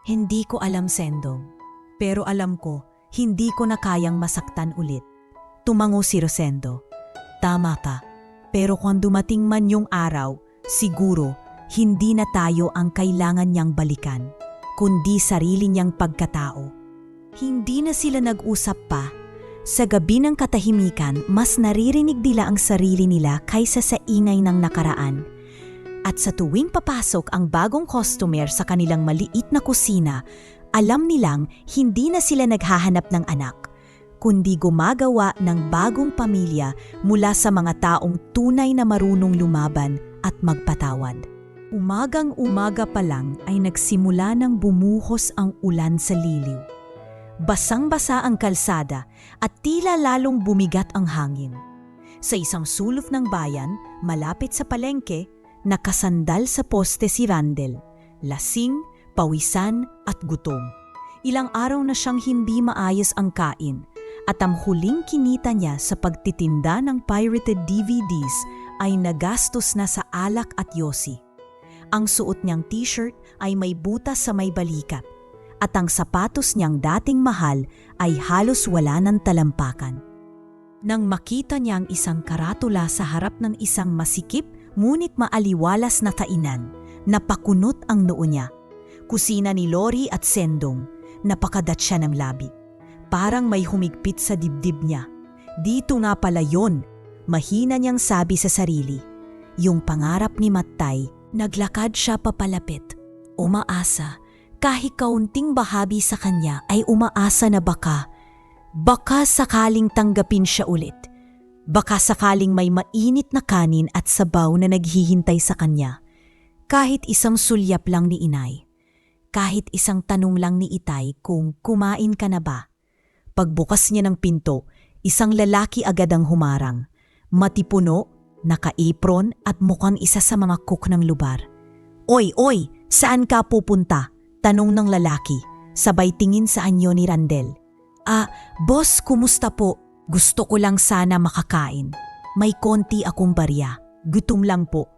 Hindi ko alam, Sendong, pero alam ko, hindi ko na kayang masaktan ulit. Tumango si Rosendo. Tama ka. Pero kung dumating man yung araw, siguro hindi na tayo ang kailangan niyang balikan, kundi sarili niyang pagkatao. Hindi na sila nag-usap pa. Sa gabi ng katahimikan, mas naririnig nila ang sarili nila kaysa sa ingay ng nakaraan. At sa tuwing papasok ang bagong customer sa kanilang maliit na kusina, alam nilang hindi na sila naghahanap ng anak, kundi gumagawa ng bagong pamilya mula sa mga taong tunay na marunong lumaban at magpatawad. Umagang-umaga pa lang ay nagsimula ng bumuhos ang ulan sa liliw. Basang-basa ang kalsada at tila lalong bumigat ang hangin. Sa isang sulok ng bayan, malapit sa palengke, nakasandal sa poste si Randel, lasing, pawisan at gutom. Ilang araw na siyang hindi maayos ang kain. At ang huling kinita niya sa pagtitinda ng pirated DVDs ay nagastos na sa alak at yosi. Ang suot niyang t-shirt ay may butas sa may balikat at ang sapatos niyang dating mahal ay halos wala ng talampakan. Nang makita niyang isang karatula sa harap ng isang masikip ngunit maaliwalas na kainan, napakunot ang noo niya. Kusina ni Lori at Sendong, napakadat siya ng labi. Parang may humigpit sa dibdib niya. Dito nga pala yon, mahina niyang sabi sa sarili. Yung pangarap ni Matay, naglakad siya papalapit. Umaasa, kahit kaunting bahagi sa kanya ay umaasa na baka sakaling tanggapin siya ulit. Baka sakaling may mainit na kanin at sabaw na naghihintay sa kanya. Kahit isang sulyap lang ni inay. Kahit isang tanong lang ni itay kung kumain ka na ba. Pagbukas niya ng pinto, isang lalaki agad ang humarang. Matipuno, naka-apron at mukhang isa sa mga cook ng lubar. Oy, saan ka pupunta? Tanong ng lalaki, sabay tingin sa anyo ni Randel. Boss, kumusta po? Gusto ko lang sana makakain. May konti akong barya. Gutom lang po.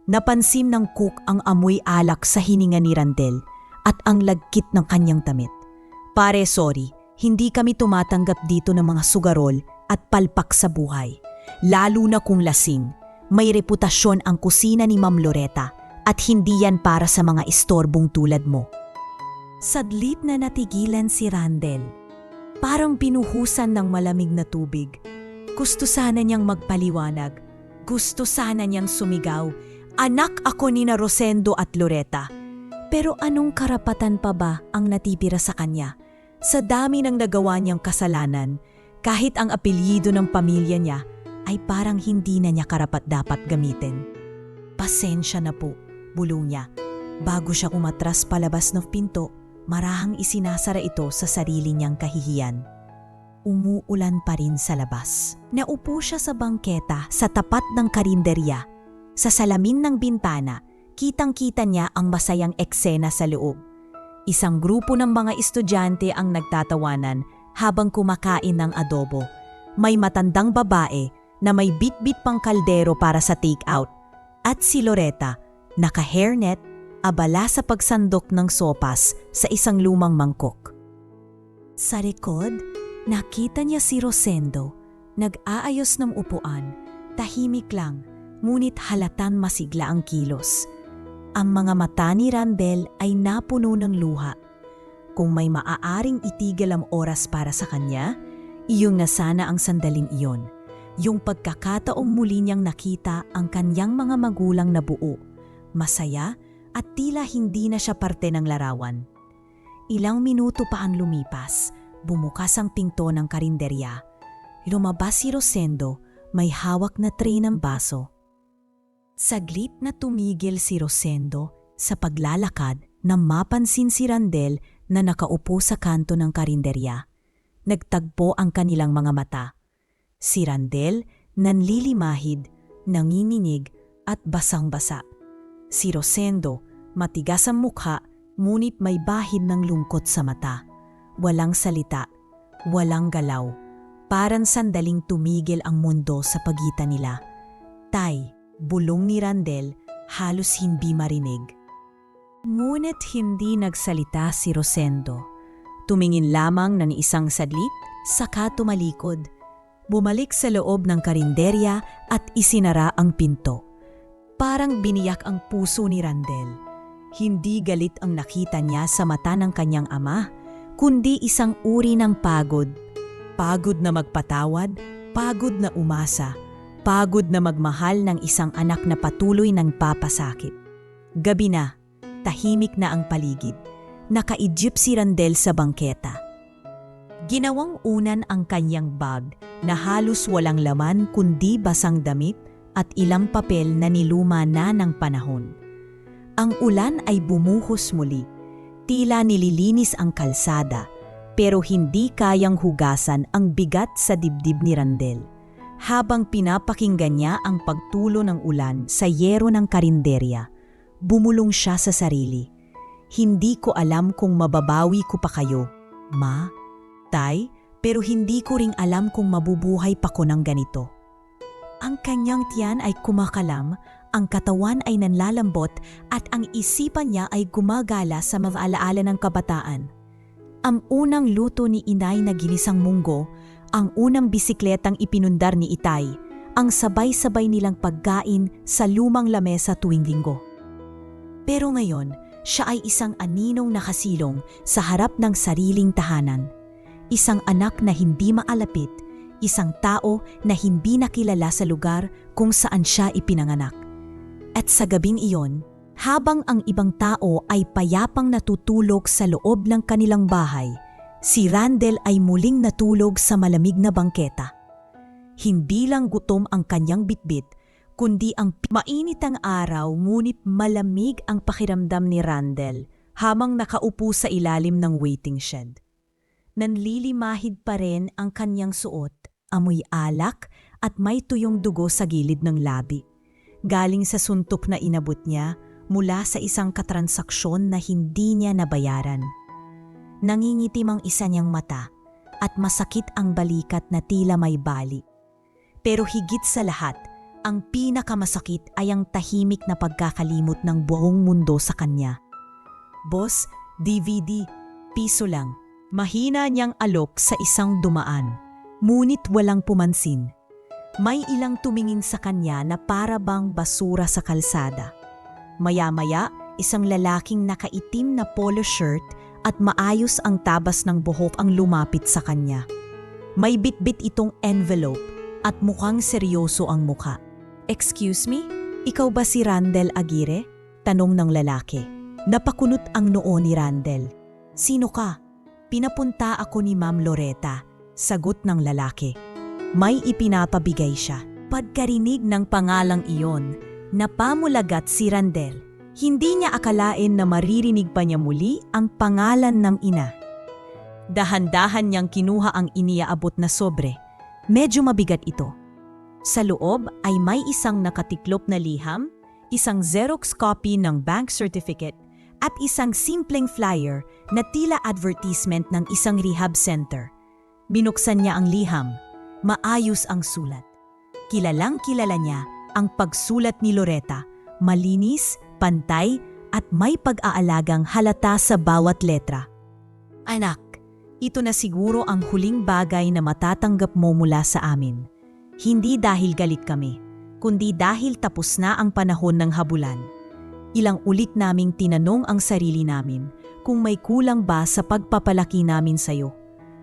Napansin ng cook ang amoy alak sa hininga ni Randel at ang lagkit ng kanyang damit. Pare, sorry, hindi kami tumatanggap dito ng mga sugarol at palpak sa buhay. Lalo na kung lasing. May reputasyon ang kusina ni Ma'am Loretta at hindi yan para sa mga istorbong tulad mo. Sadlit na natigilan si Randel. Parang binuhusan ng malamig na tubig. Gusto sana niyang magpaliwanag. Gusto sana niyang sumigaw. Anak ako ni na Rosendo at Loretta. Pero anong karapatan pa ba ang natitira sa kanya? Sa dami ng nagawa niyang kasalanan, kahit ang apelyido ng pamilya niya ay parang hindi na niya karapat-dapat gamitin. Pasensya na po, bulong niya. Bago siya umatras palabas ng pinto, marahang isinasara ito sa sarili niyang kahihiyan. Umuulan pa rin sa labas. Naupo siya sa bangketa sa tapat ng karinderya. Sa salamin ng bintana, kitang-kita niya ang masayang eksena sa loob. Isang grupo ng mga estudyante ang nagtatawanan habang kumakain ng adobo. May matandang babae na may bit-bit pang kaldero para sa take-out. At si Loretta, naka-hairnet, abala sa pagsandok ng sopas sa isang lumang mangkok. Sa likod, nakita niya si Rosendo, nag-aayos ng upuan, tahimik lang, ngunit halatan masigla ang kilos. Ang mga mata ni Randel ay napuno ng luha. Kung may maaaring itigil ang oras para sa kanya, iyong nasana ang sandaling iyon. Yung pagkakataong muli niyang nakita ang kanyang mga magulang na buo, masaya at tila hindi na siya parte ng larawan. Ilang minuto pa ang lumipas, bumukas ang pinto ng karinderya. Lumabas si Rosendo, may hawak na tray ng baso. Saglit na tumigil si Rosendo sa paglalakad nang mapansin si Randel na nakaupo sa kanto ng karinderya. Nagtagpo ang kanilang mga mata. Si Randel nanlilimahid, nanginginig at basang-basa. Si Rosendo matigas ang mukha ngunit may bahid ng lungkot sa mata. Walang salita, walang galaw. Parang sandaling tumigil ang mundo sa pagitan nila. Tay, bulong ni Randel, halos hindi marinig. Ngunit hindi nagsalita si Rosendo. Tumingin lamang ng isang sadlit, saka tumalikod. Bumalik sa loob ng karinderya at isinara ang pinto. Parang biniyak ang puso ni Randel. Hindi galit ang nakita niya sa mata ng kanyang ama, kundi isang uri ng pagod. Pagod na magpatawad, pagod na umasa, pagod na magmahal ng isang anak na patuloy ng papasakit. Gabi na, tahimik na ang paligid. Nakaidjip si Randel sa bangketa. Ginawang unan ang kanyang bag na halos walang laman kundi basang damit at ilang papel na niluma na ng panahon. Ang ulan ay bumuhos muli. Tila nililinis ang kalsada, pero hindi kayang hugasan ang bigat sa dibdib ni Randel. Habang pinapakinggan niya ang pagtulo ng ulan sa yero ng karinderya, bumulong siya sa sarili. Hindi ko alam kung mababawi ko pa kayo, Ma, Tay, pero hindi ko ring alam kung mabubuhay pa ko ng ganito. Ang kanyang tiyan ay kumakalam, ang katawan ay nanlalambot at ang isipan niya ay gumagala sa mga alaala ng kabataan. Ang unang luto ni inay na ginisang munggo, ang unang bisikletang ipinundar ni Itay, ang sabay-sabay nilang pagkain sa lumang lamesa tuwing linggo. Pero ngayon, siya ay isang aninong nakasilong sa harap ng sariling tahanan. Isang anak na hindi maalapit, isang tao na hindi nakilala sa lugar kung saan siya ipinanganak. At sa gabing iyon, habang ang ibang tao ay payapang natutulog sa loob ng kanilang bahay, si Randel ay muling natulog sa malamig na bangketa. Hindi lang gutom ang kanyang bitbit, kundi ang mainit ang araw ngunit malamig ang pakiramdam ni Randel habang nakaupo sa ilalim ng waiting shed. Nanlilimahid pa rin ang kanyang suot, amoy alak at may tuyong dugo sa gilid ng labi. Galing sa suntok na inabot niya mula sa isang katransaksyon na hindi niya nabayaran. Nangingitim ang isa niyang mata at masakit ang balikat na tila may bali. Pero higit sa lahat, ang pinakamasakit ay ang tahimik na pagkakalimot ng buong mundo sa kanya. "Boss, DVD, piso lang." Mahina niyang alok sa isang dumaan, ngunit walang pumansin. May ilang tumingin sa kanya na para bang basura sa kalsada. Maya-maya, isang lalaking nakaitim na polo shirt at maayos ang tabas ng buhok ang lumapit sa kanya. May bitbit itong envelope at mukhang seryoso ang mukha. "Excuse me? Ikaw ba si Randel Aguirre?" Tanong ng lalaki. Napakunot ang noo ni Randel. "Sino ka?" "Pinapunta ako ni Ma'am Loretta," sagot ng lalaki. May ipinapabigay siya. Pagkarinig ng pangalang iyon, napamulagat si Randel. Hindi niya akalain na maririnig pa niya muli ang pangalan ng ina. Dahan-dahan niyang kinuha ang iniaabot na sobre. Medyo mabigat ito. Sa loob ay may isang nakatiklop na liham, isang Xerox copy ng bank certificate, at isang simpleng flyer na tila advertisement ng isang rehab center. Binuksan niya ang liham. Maayos ang sulat. Kilalang-kilala niya ang pagsulat ni Loretta, malinis, pantay, at may pag-aalagang halata sa bawat letra. "Anak, ito na siguro ang huling bagay na matatanggap mo mula sa amin. Hindi dahil galit kami, kundi dahil tapos na ang panahon ng habulan. Ilang ulit naming tinanong ang sarili namin kung may kulang ba sa pagpapalaki namin sa'yo,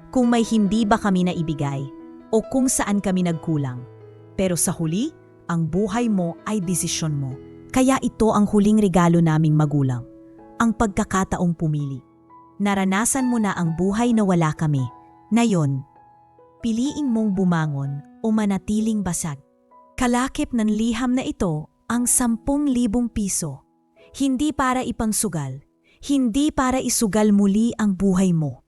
kung may hindi ba kami naibigay, o kung saan kami nagkulang. Pero sa huli, ang buhay mo ay desisyon mo. Kaya ito ang huling regalo naming magulang, ang pagkakataong pumili. Naranasan mo na ang buhay na wala kami. Ngayon, piliin mong bumangon o manatiling basag." Kalakip ng liham na ito ang 10,000 piso. Hindi para ipangsugal, hindi para isugal muli ang buhay mo.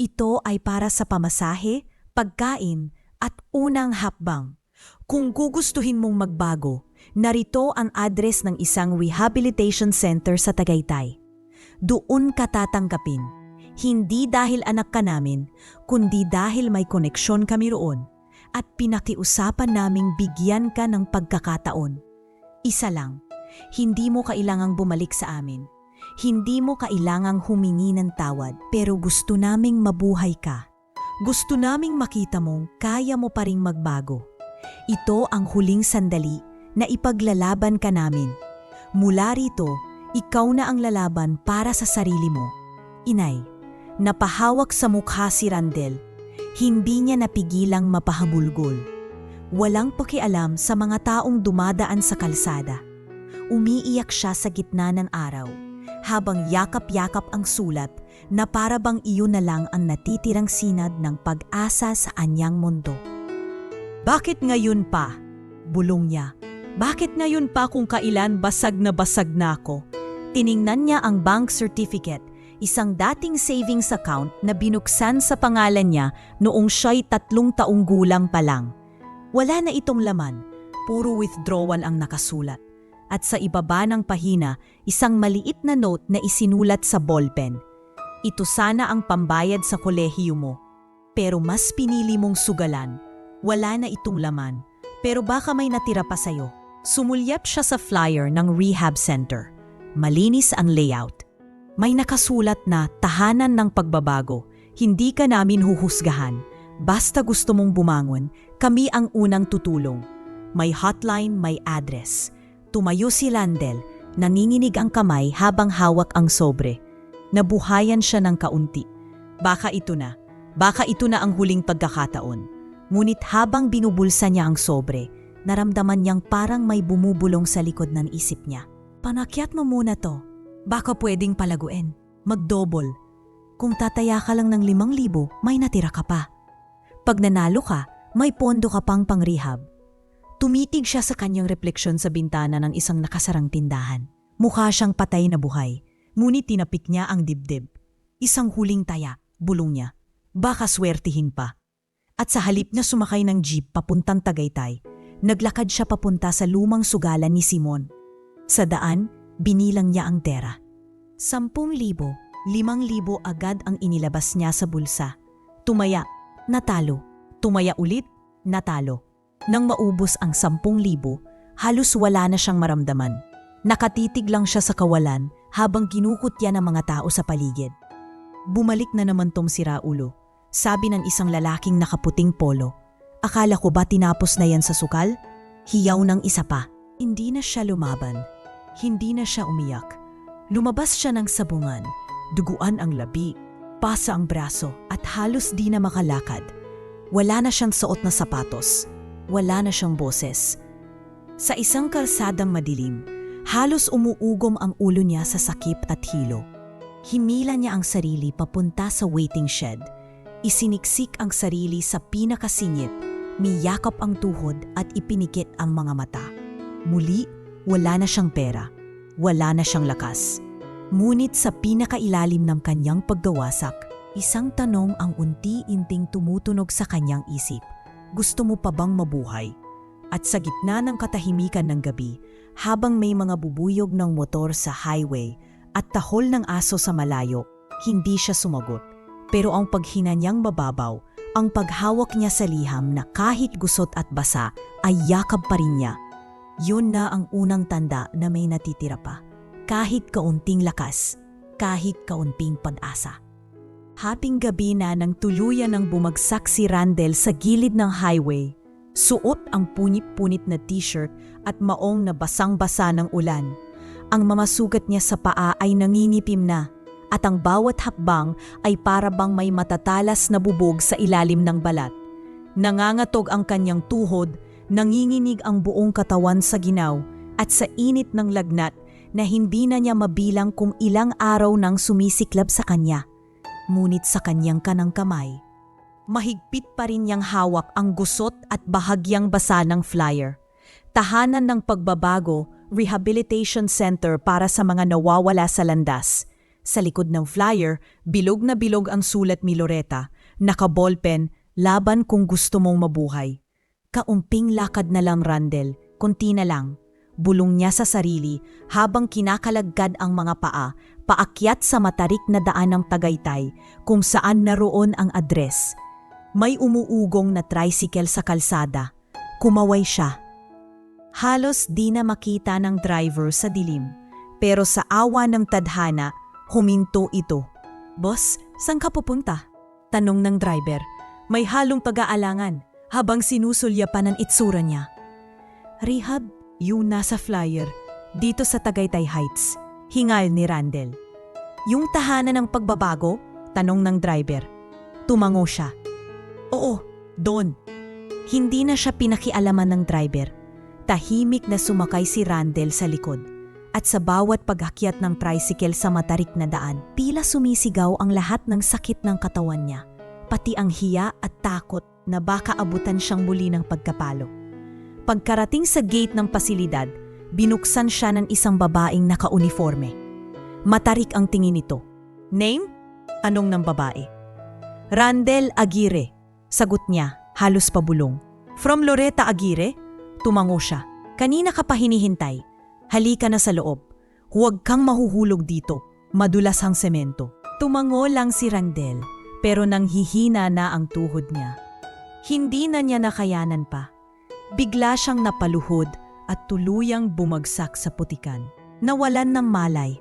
Ito ay para sa pamasahe, pagkain, at unang hakbang. Kung gugustuhin mong magbago, narito ang address ng isang rehabilitation center sa Tagaytay. Doon ka tatanggapin, hindi dahil anak ka namin, kundi dahil may koneksyon kami roon at pinakiusapan naming bigyan ka ng pagkakataon. Isa lang, hindi mo kailangang bumalik sa amin. Hindi mo kailangang humingi ng tawad, pero gusto naming mabuhay ka. Gusto naming makita mong kaya mo pa ring magbago. Ito ang huling sandali na ipaglalaban ka namin. Mula rito, ikaw na ang lalaban para sa sarili mo. Inay, napahawak sa mukha si Randel. Hindi niya napigilang mapahabulgol. Walang pakialam sa mga taong dumadaan sa kalsada. Umiiyak siya sa gitna ng araw, habang yakap-yakap ang sulat na para bang iyon na lang ang natitirang sinad ng pag-asa sa anyang mundo. "Bakit ngayon pa?" bulong niya. "Bakit ngayon pa kung kailan basag na ako?" Tiningnan niya ang bank certificate, isang dating savings account na binuksan sa pangalan niya noong siya'y 3 taong gulang pa lang. Wala na itong laman, puro withdrawal ang nakasulat. At sa ibaba ng pahina, isang maliit na note na isinulat sa ballpen. "Ito sana ang pambayad sa kolehiyo mo. Pero mas pinili mong sugalan. Wala na itong laman, pero baka may natira pa sa'yo." Sumulyap siya sa flyer ng rehab center. Malinis ang layout. May nakasulat na tahanan ng pagbabago. Hindi ka namin huhusgahan. Basta gusto mong bumangon, kami ang unang tutulong. May hotline, may address. Tumayo si Randel, nanginginig ang kamay habang hawak ang sobre. Nabuhayan siya ng kaunti. Baka ito na ang huling pagkakataon. Ngunit habang binubulsa niya ang sobre, naramdaman niyang parang may bumubulong sa likod ng isip niya. "Panakyat mo muna to. Baka pwedeng palaguin. Magdobol. Kung tataya ka lang ng 5,000, may natira ka pa. Pag nanalo ka, may pondo ka pang pang-rehab." Tumitig siya sa kanyang refleksyon sa bintana ng isang nakasarang tindahan. Mukha siyang patay na buhay, ngunit tinapik niya ang dibdib. "Isang huling taya," bulong niya. "Baka swertihin pa." At sa halip na sumakay ng jeep papuntang Tagaytay, naglakad siya papunta sa lumang sugalan ni Simon. Sa daan, Binilang niya ang tera. 10,000, 5,000 agad ang inilabas niya sa bulsa. Tumaya, natalo. Tumaya ulit, natalo. Nang maubos ang 10,000, halos wala na siyang maramdaman. Nakatitig lang siya sa kawalan habang kinukutya ng mga tao sa paligid. Bumalik na naman tong si Raulo, sabi ng isang lalaking nakaputing polo. Akala ko ba tinapos na yan sa sukal? Hiyaw ng isa pa. Hindi na siya lumaban. Hindi na siya umiyak. Lumabas siya ng sabungan, duguan ang labi, pasa ang braso at halos di na makalakad. Wala na siyang suot na sapatos. Wala na siyang boses. Sa isang kalsadang madilim, halos umuugom ang ulo niya sa sakit at hilo. Himila niya ang sarili papunta sa waiting shed. Isiniksik ang sarili sa pinakasingit, miyakap ang tuhod at ipinikit ang mga mata. Muli, wala na siyang pera. Wala na siyang lakas. Ngunit sa pinakailalim ng kanyang paggawasak, isang tanong ang unti-unting tumutunog sa kanyang isip. Gusto mo pa bang mabuhay? At sa gitna ng katahimikan ng gabi, habang may mga bubuyog ng motor sa highway at tahol ng aso sa malayo, hindi siya sumagot. Pero ang paghina niyang mababaw, ang paghawak niya sa liham na kahit gusot at basa ay yakap pa rin niya. Yun na ang unang tanda na may natitira pa. Kahit kaunting lakas, kahit kaunting pag-asa. Haping gabi na nang tuluyan ng bumagsak si Randel sa gilid ng highway. Suot ang punit-punit na t-shirt at maong na basang-basa ng ulan. Ang mamasugat niya sa paa ay nanginipim na at ang bawat hakbang ay para bang may matatalas na bubog sa ilalim ng balat. Nangangatog ang kanyang tuhod, nanginginig ang buong katawan sa ginaw at sa init ng lagnat na hindi na niya mabilang kung ilang araw nang sumisiklab sa kanya. Ngunit sa kanyang kanang kamay, mahigpit pa rin niyang hawak ang gusot at bahagyang basa ng flyer. Tahanan ng pagbabago, rehabilitation center para sa mga nawawala sa landas. Sa likod ng flyer, bilog na bilog ang sulat ni Loretta, naka-ballpen, laban kung gusto mong mabuhay. Kaumping lakad na lang Randel, konti na lang. Bulong niya sa sarili habang kinakalagkad ang mga paa, paakyat sa matarik na daan ng Tagaytay kung saan naroon ang address. May umuugong na tricycle sa kalsada. Kumaway siya. Halos di na makita ng driver sa dilim, pero sa awa ng tadhana, huminto ito. "Boss, saan ka pupunta?" Tanong ng driver. May halong pag-aalangan habang sinusulyapan ang itsura niya. "Rehab, yung nasa flyer, dito sa Tagaytay Heights," hingal ni Randel. "Yung tahanan ng pagbabago?" Tanong ng driver. Tumango siya. "Oo, doon." Hindi na siya pinakialaman ng driver. Tahimik na sumakay si Randel sa likod. At sa bawat paghakyat ng tricycle sa matarik na daan, tila sumisigaw ang lahat ng sakit ng katawan niya. Pati ang hiya at takot na baka abutan siyang muli ng pagkapalo. Pagkarating sa gate ng pasilidad, binuksan siya ng isang babaeng naka-uniforme. Matarik ang tingin nito. "Name?" Tanong ng babae. "Randel Aguirre," sagot niya, halos pabulong. "From Loretta Aguirre?" Tumango siya. "Kanina ka pa hinihintay. Halika na sa loob. Huwag kang mahuhulog dito. Madulas ang semento." Tumango lang si Randel, pero nang hihina na ang tuhod niya. Hindi na niya nakayanan pa. Bigla siyang napaluhod at tuluyang bumagsak sa putikan. Nawalan ng malay.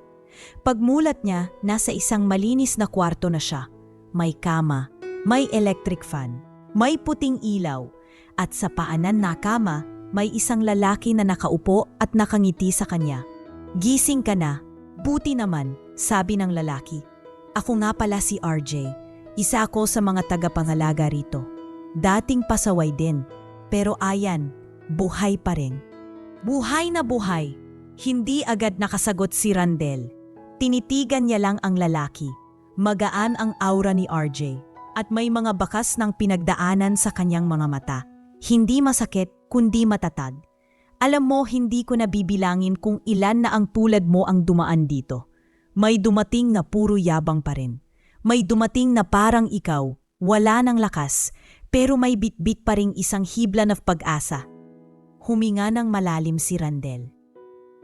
Pagmulat niya, nasa isang malinis na kwarto na siya. May kama, may electric fan, may puting ilaw, at sa paanan na kama, may isang lalaki na nakaupo at nakangiti sa kanya. "Gising ka na." "Buti naman," sabi ng lalaki. "Ako nga pala si RJ. Isa ako sa mga tagapangalaga rito. Dating pasaway din. Pero ayan, buhay pa rin." Buhay na buhay. Hindi agad nakasagot si Randel. Tinitigan niya lang ang lalaki. Magaan ang aura ni RJ at may mga bakas ng pinagdaanan sa kanyang mga mata. Hindi masakit kundi matatag. "Alam mo, hindi ko nabibilangin kung ilan na ang tulad mo ang dumaan dito. May dumating na puro yabang pa rin. May dumating na parang ikaw, wala ng lakas, pero may bitbit pa ring isang hibla ng pag-asa." Huminga ng malalim si Randel.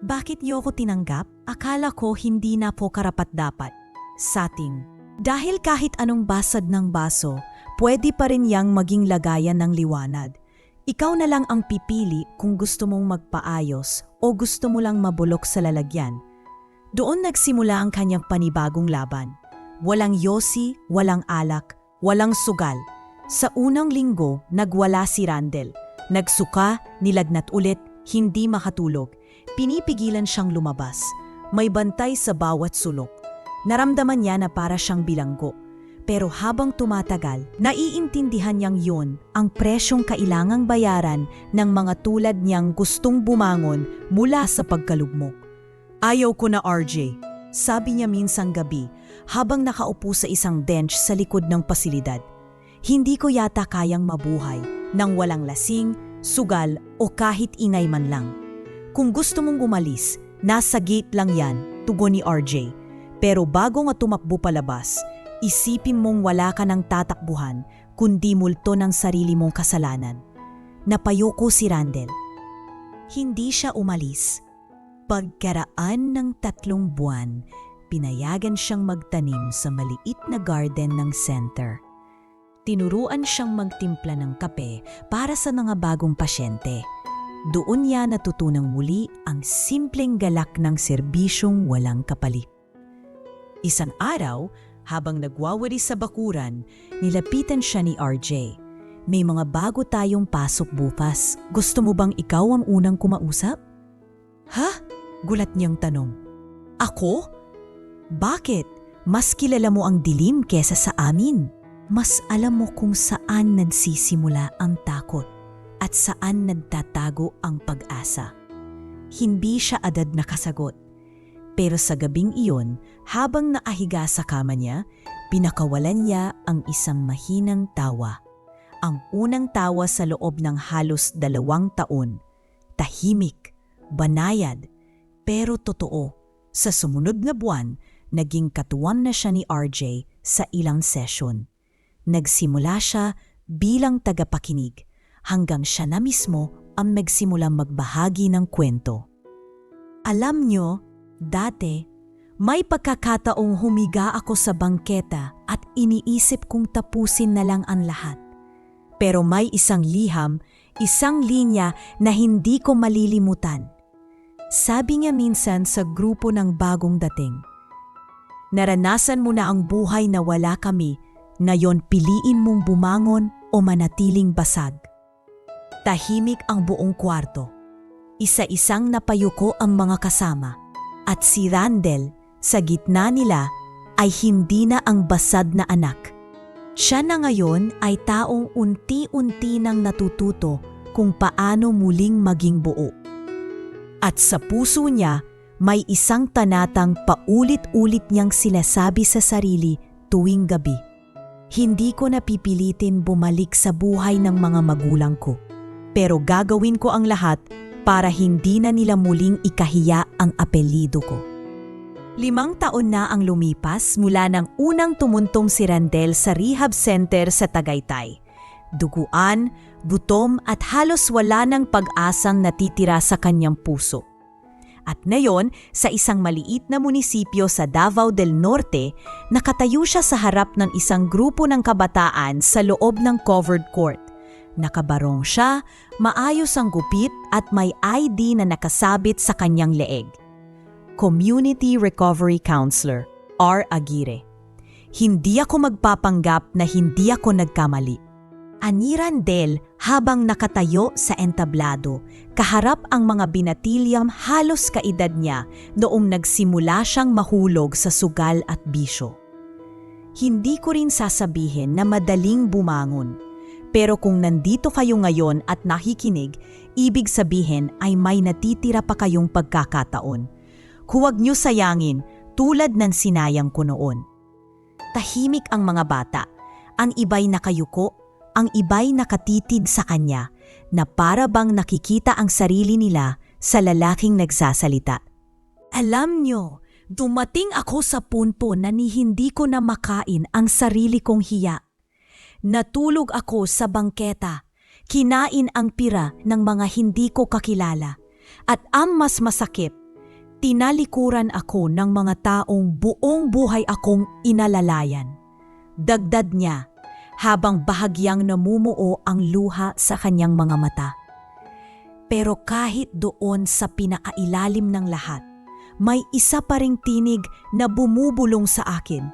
Bakit niyo ako tinanggap? Akala ko hindi na po karapat-dapat. Sating. Dahil kahit anong basad ng baso, pwede pa rin yang maging lagayan ng liwanag. Ikaw na lang ang pipili kung gusto mong magpaayos o gusto mo lang mabulok sa lalagyan. Doon nagsimula ang kanyang panibagong laban. Walang yosi, walang alak, walang sugal. Sa unang linggo, nagwala si Randel. Nagsuka, nilagnat ulit, hindi makatulog. Pinipigilan siyang lumabas. May bantay sa bawat sulok. Naramdaman niya na para siyang bilanggo. Pero habang tumatagal, naiintindihan niyang yun ang presyong kailangang bayaran ng mga tulad niyang gustong bumangon mula sa pagkalugmok. Ayaw ko na RJ, sabi niya minsang gabi habang nakaupo sa isang bench sa likod ng pasilidad. Hindi ko yata kayang mabuhay nang walang lasing, sugal o kahit ingay man lang. Kung gusto mong umalis, nasa gate lang yan, tugon ni RJ. Pero bago nga tumakbo palabas, isipin mong wala ka ng tatakbuhan kundi multo ng sarili mong kasalanan. Napayoko si Randel. Hindi siya umalis. Pagkaraan ng 3 buwan, pinayagan siyang magtanim sa maliit na garden ng center. Tinuruan siyang magtimpla ng kape para sa mga bagong pasyente. Doon niya natutunang muli ang simpleng galak ng serbisyong walang kapalit. Isang araw, habang nagwawari sa bakuran, nilapitan siya ni RJ. May mga bago tayong pasok bukas. Gusto mo bang ikaw ang unang kumausap? Ha? Gulat niyang tanong. Ako? Bakit? Mas kilala mo ang dilim kesa sa amin. Mas alam mo kung saan nagsisimula ang takot at saan nagtatago ang pag-asa. Hindi siya agad nakasagot. Pero sa gabing iyon, habang naahiga sa kama niya, pinakawalan niya ang isang mahinang tawa. Ang unang tawa sa loob ng halos 2 taon. Tahimik, banayad, pero totoo. Sa sumunod na buwan, naging katuwang na siya ni RJ sa ilang session. Nagsimula siya bilang tagapakinig hanggang siya na mismo ang nagsimulang magbahagi ng kwento. Alam niyo, dati, may pagkakataong humiga ako sa bangketa at iniisip kong tapusin na lang ang lahat. Pero may isang liham, isang linya na hindi ko malilimutan. Sabi niya minsan sa grupo ng bagong dating, naranasan mo na ang buhay na wala kami, ngayon piliin mong bumangon o manatiling basag. Tahimik ang buong kwarto. Isa-isang napayuko ang mga kasama. At si Randel, sa gitna nila, ay hindi na ang basad na anak. Siya na ngayon ay taong unti-unti nang natututo kung paano muling maging buo. At sa puso niya, may isang tanatang paulit-ulit niyang sinasabi sa sarili tuwing gabi. Hindi ko napipilitin bumalik sa buhay ng mga magulang ko. Pero gagawin ko ang lahat para hindi na nila muling ikahiya ang apelyido ko. 5 taon na ang lumipas mula nang unang tumuntong si Randel sa rehab center sa Tagaytay. Duguan, gutom at halos wala ng pag-asang natitira sa kanyang puso. At ngayon, sa isang maliit na munisipyo sa Davao del Norte, nakatayo siya sa harap ng isang grupo ng kabataan sa loob ng covered court. Nakabarong siya, maayos ang gupit at may ID na nakasabit sa kanyang leeg. Community Recovery Counselor, R. Aguirre. Hindi ako magpapanggap na hindi ako nagkamali. Ani Randel habang nakatayo sa entablado, kaharap ang mga binatilyam halos kaedad niya noong nagsimula siyang mahulog sa sugal at bisyo. Hindi ko rin sasabihin na madaling bumangon. Pero kung nandito kayo ngayon at nakikinig, ibig sabihin ay may natitira pa kayong pagkakataon. Huwag niyo sayangin tulad ng sinayang ko noon. Tahimik ang mga bata. Ang iba'y nakayuko, ang iba'y nakatitid sa kanya na para bang nakikita ang sarili nila sa lalaking nagsasalita. Alam niyo, dumating ako sa punto na hindi ko na makain ang sarili kong hiya. Natulog ako sa bangketa, kinain ang pira ng mga hindi ko kakilala. At ang mas masakit, Tinalikuran ako ng mga taong buong buhay akong inalalayan. Dagdag niya habang bahagyang namumuo ang luha sa kanyang mga mata. Pero kahit doon sa pinakailalim ng lahat, may isa pa ring tinig na bumubulong sa akin.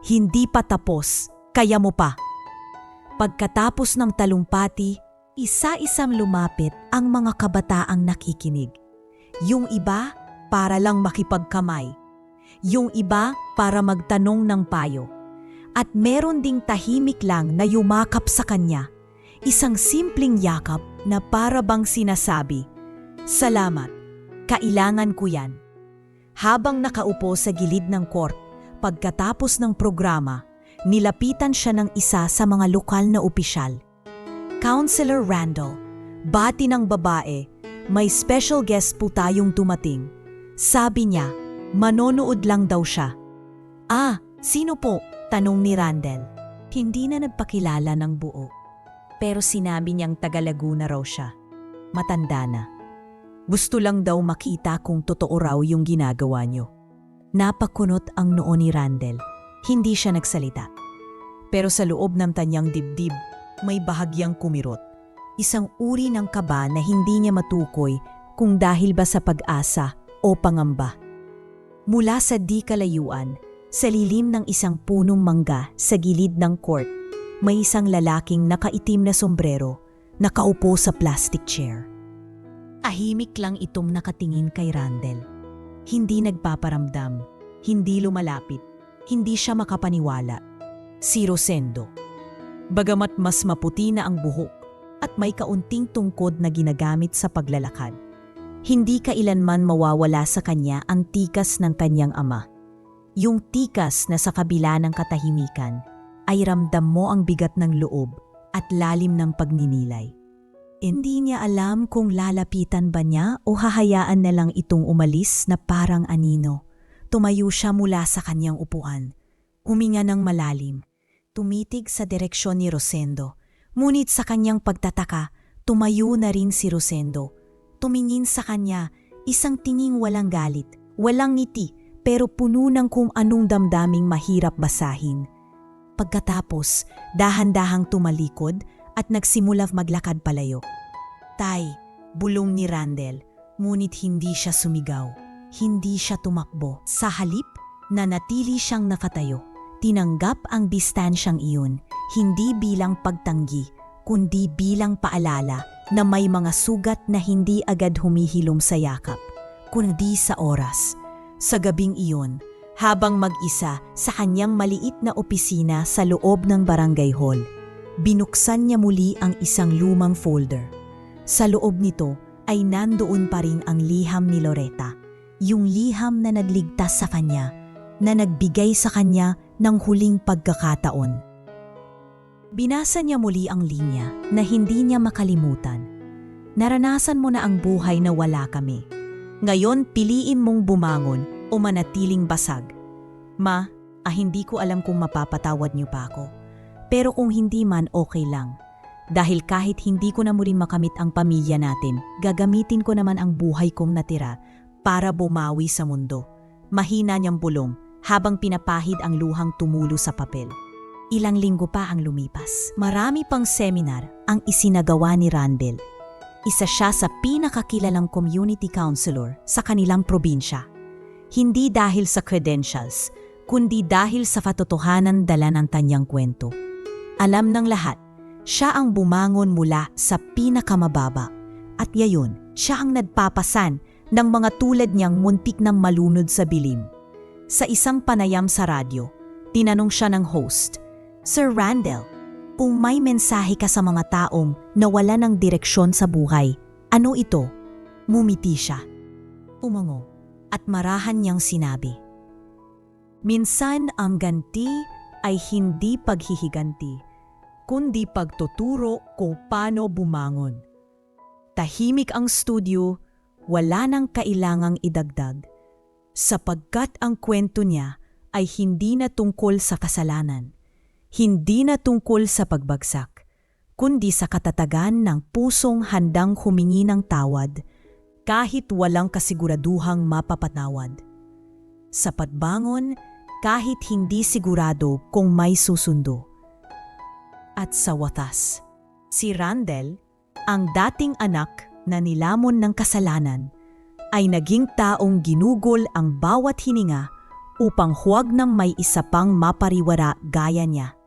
Hindi pa tapos, kaya mo pa. Pagkatapos ng talumpati, isa-isang lumapit ang mga kabataang nakikinig. Yung iba para lang makipagkamay. Yung iba para magtanong ng payo. At meron ding tahimik lang na yumakap sa kanya. Isang simpleng yakap na para bang sinasabi, "Salamat, kailangan ko yan." Habang nakaupo sa gilid ng court, pagkatapos ng programa, nilapitan siya ng isa sa mga lokal na opisyal. "Councilor Randall, bati ng babae, may special guest po tayong dumating." Sabi niya, manonood lang daw siya. "Ah, sino po?" tanong ni Randall. Hindi na nagpakilala ng buo. Pero sinabi niyang taga-Laguna raw siya. Matanda na. Gusto lang daw makita kung totoo raw yung ginagawa niyo. Napakunot ang noo ni Randall. Hindi siya nagsalita. Pero sa loob ng kanyang dibdib, may bahagyang kumirot. Isang uri ng kaba na hindi niya matukoy kung dahil ba sa pag-asa o pangamba. Mula sa di kalayuan, sa lilim ng isang punong mangga sa gilid ng court, may isang lalaking nakaitim na sombrero, nakaupo sa plastic chair. Tahimik lang itong nakatingin kay Randall. Hindi nagpaparamdam, hindi lumalapit, hindi siya makapaniwala. Si Rosendo. Bagamat mas maputi na ang buhok at may kaunting tungkod na ginagamit sa paglalakad, hindi kailanman mawawala sa kanya ang tikas ng kanyang ama. Yung tikas na sa kabila ng katahimikan ay ramdam mo ang bigat ng loob at lalim ng pagninilay. Hindi niya alam kung lalapitan ba niya o hahayaan na lang itong umalis na parang anino. Tumayo siya mula sa kanyang upuan. Huminga ng malalim. Tumitig sa direksyon ni Rosendo. Ngunit sa kanyang pagtataka, tumayo na rin si Rosendo. Tumingin sa kanya, isang tinging walang galit, walang ngiti, pero puno ng kung anong damdaming mahirap basahin. Pagkatapos, dahan-dahang tumalikod at nagsimula maglakad palayo. "Tay," bulong ni Randall, ngunit hindi siya sumigaw, hindi siya tumakbo. Sa halip, nanatili siyang nakatayo. Tinanggap ang distansyang iyon, hindi bilang pagtanggi, kundi bilang paalala na may mga sugat na hindi agad humihilom sa yakap, kundi sa oras. Sa gabing iyon, habang mag-isa sa kanyang maliit na opisina sa loob ng barangay hall, binuksan niya muli ang isang lumang folder. Sa loob nito ay nandoon pa rin ang liham ni Loretta, yung liham na nagligtas sa kanya, na nagbigay sa kanya ng huling pagkakataon. Binasa niya muli ang linya na hindi niya makalimutan. "Naranasan mo na ang buhay na wala kami. Ngayon piliin mong bumangon o manatiling basag. Ma, hindi ko alam kung mapapatawad niyo pa ako. Pero kung hindi man, okay lang. Dahil kahit hindi ko na muli makamit ang pamilya natin, gagamitin ko naman ang buhay kong natira para bumawi sa mundo." Mahina niyang bulong habang pinapahid ang luhang tumulo sa papel. Ilang linggo pa ang lumipas. Marami pang seminar ang isinagawa ni Randall. Isa siya sa pinakakilalang community counselor sa kanilang probinsya. Hindi dahil sa credentials, kundi dahil sa katotohanan dala ng kanyang kwento. Alam ng lahat, siya ang bumangon mula sa pinakamababa. At yayon, siya ang nagpapasan ng mga tulad niyang muntik ng malunod sa bilim. Sa isang panayam sa radyo, tinanong siya ng host, "Sir Randall, kung may mensahe ka sa mga taong nawala ng direksyon sa buhay, ano ito?" Mumiti siya. Umango at marahan niyang sinabi, "Minsan ang ganti ay hindi paghihiganti, kundi pagtuturo kung paano bumangon." Tahimik ang studio, wala nang kailangang idagdag, sapagkat ang kwento niya ay hindi na tungkol sa kasalanan, hindi na tungkol sa pagbagsak, kundi sa katatagan ng pusong handang humingi ng tawad kahit walang kasiguraduhang mapapatawad. Sa pagbangon, kahit hindi sigurado kung may susundo. At sa watas, si Randel, ang dating anak na nilamon ng kasalanan, ay naging taong ginugol ang bawat hininga upang huwag nang may isa pang mapariwara gaya niya.